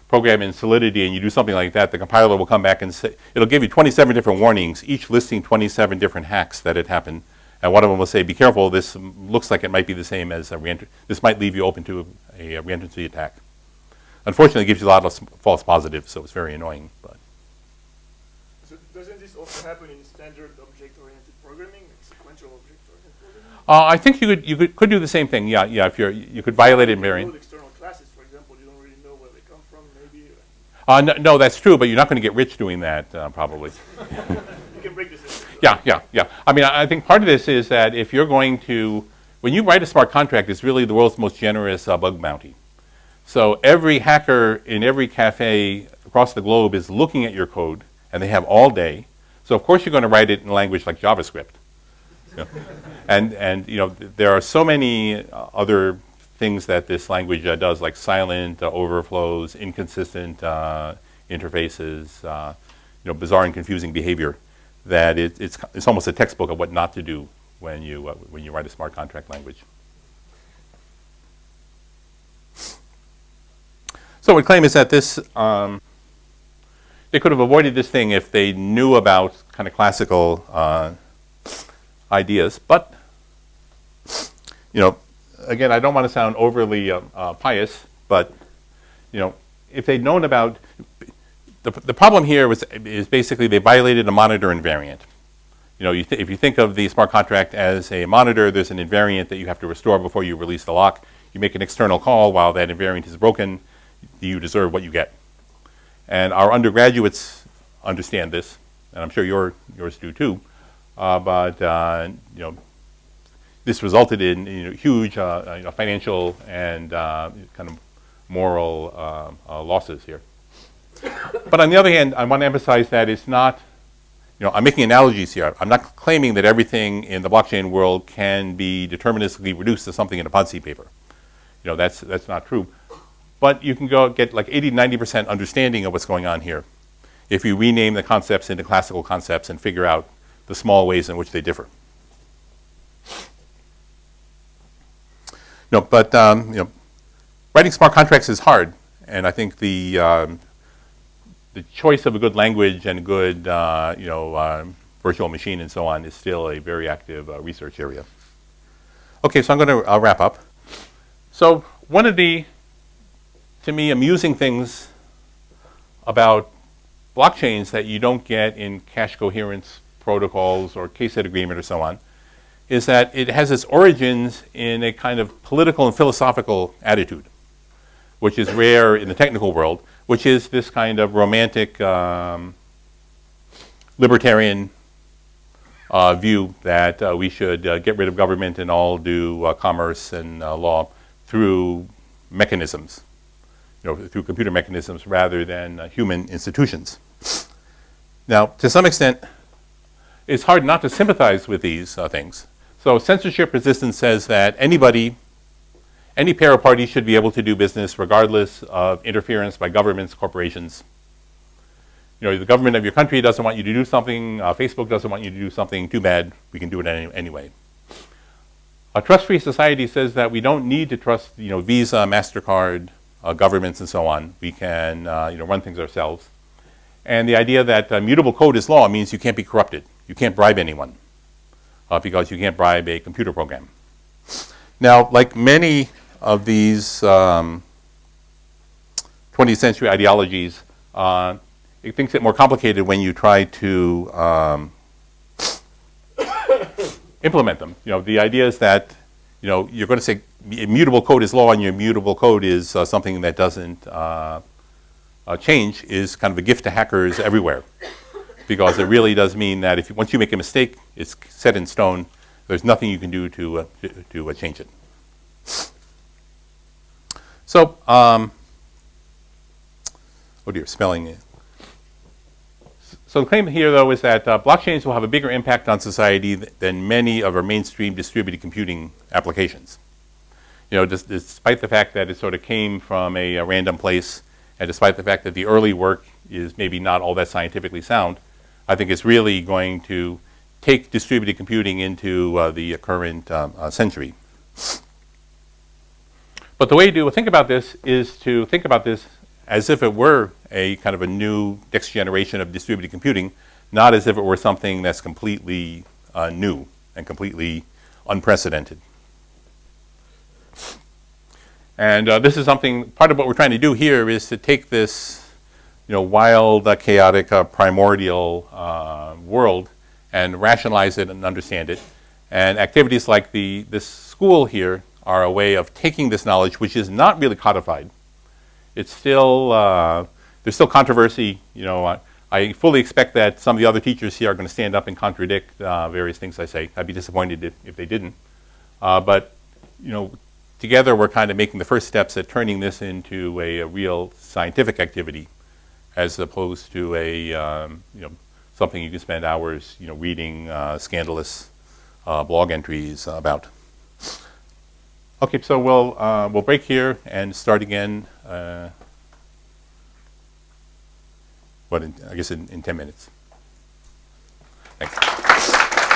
program in Solidity and you do something like that, the compiler will come back and say it'll give you 27 different warnings, each listing 27 different hacks that had happened. And one of them will say, be careful, this looks like it might be the same as a reentry. This might leave you open to a reentry attack. Unfortunately, it gives you a lot of false positives, so it's very annoying. But. So doesn't this also happen in standard object-oriented programming, like sequential object-oriented programming? I think you could do the same thing. Yeah. If you could violate it in variant. External classes, for example, you don't really know where they come from, maybe. No, that's true, but you're not going to get rich doing that, probably. You can break this. Yeah. I mean, I think part of this is that if you're going to, when you write a smart contract, it's really the world's most generous bug bounty. So every hacker in every cafe across the globe is looking at your code, and they have all day. So of course you're going to write it in a language like JavaScript. And there are so many other things that this language does, like silent overflows, inconsistent interfaces, bizarre and confusing behavior, that it's almost a textbook of what not to do when you write a smart contract language. So what we claim is that this they could have avoided this thing if they knew about kind of classical ideas, but again, I don't want to sound overly pious, but if they'd known about the problem here is basically they violated a monitor invariant. If you think of the smart contract as a monitor, there's an invariant that you have to restore before you release the lock. You make an external call while that invariant is broken, you deserve what you get. And our undergraduates understand this, and I'm sure yours do too. But this resulted in huge financial and kind of moral losses here. But on the other hand, I want to emphasize that it's not. I'm making analogies here. I'm not claiming that everything in the blockchain world can be deterministically reduced to something in a Ponzi paper. That's not true. But you can go get like 80-90% understanding of what's going on here if you rename the concepts into classical concepts and figure out the small ways in which they differ. Writing smart contracts is hard, and I think the choice of a good language and a good virtual machine and so on is still a very active research area. Okay, so I'm going to wrap up. So one of the, to me, amusing things about blockchains that you don't get in cache coherence protocols or case-set agreement or so on is that it has its origins in a kind of political and philosophical attitude, which is rare in the technical world, which is this kind of romantic libertarian view that we should get rid of government and all do commerce and law through mechanisms, through computer mechanisms rather than human institutions. Now, to some extent, it's hard not to sympathize with these things. So censorship resistance says that any pair of parties should be able to do business regardless of interference by governments, corporations. The government of your country doesn't want you to do something, Facebook doesn't want you to do something, too bad, we can do it anyway. A trust-free society says that we don't need to trust Visa, MasterCard, governments and so on. We can run things ourselves. And the idea that mutable code is law means you can't be corrupted. You can't bribe anyone because you can't bribe a computer program. Now, like many of these 20th century ideologies, it thinks it more complicated when you try to implement them. The idea is that you're going to say immutable code is law and your immutable code is something that doesn't change is kind of a gift to hackers everywhere, because it really does mean that once you make a mistake, it's set in stone. There's nothing you can do to change it. So, oh dear, spelling it. So the claim here, though, is that blockchains will have a bigger impact on society than many of our mainstream distributed computing applications. Despite the fact that it sort of came from a random place, and despite the fact that the early work is maybe not all that scientifically sound, I think it's really going to take distributed computing into the current century. But the way to think about this is to think about this as if it were a kind of a new next generation of distributed computing, not as if it were something that's completely new and completely unprecedented. And this is something, part of what we're trying to do here is to take this wild, chaotic, primordial world and rationalize it and understand it. And activities like this school here are a way of taking this knowledge, which is not really codified. It's still, there's still controversy. I fully expect that some of the other teachers here are going to stand up and contradict various things I say. I'd be disappointed if they didn't. But, together we're kind of making the first steps at turning this into a real scientific activity, as opposed to something you can spend hours, reading scandalous blog entries about. Okay, so we'll break here and start again. I guess in 10 minutes. Thanks.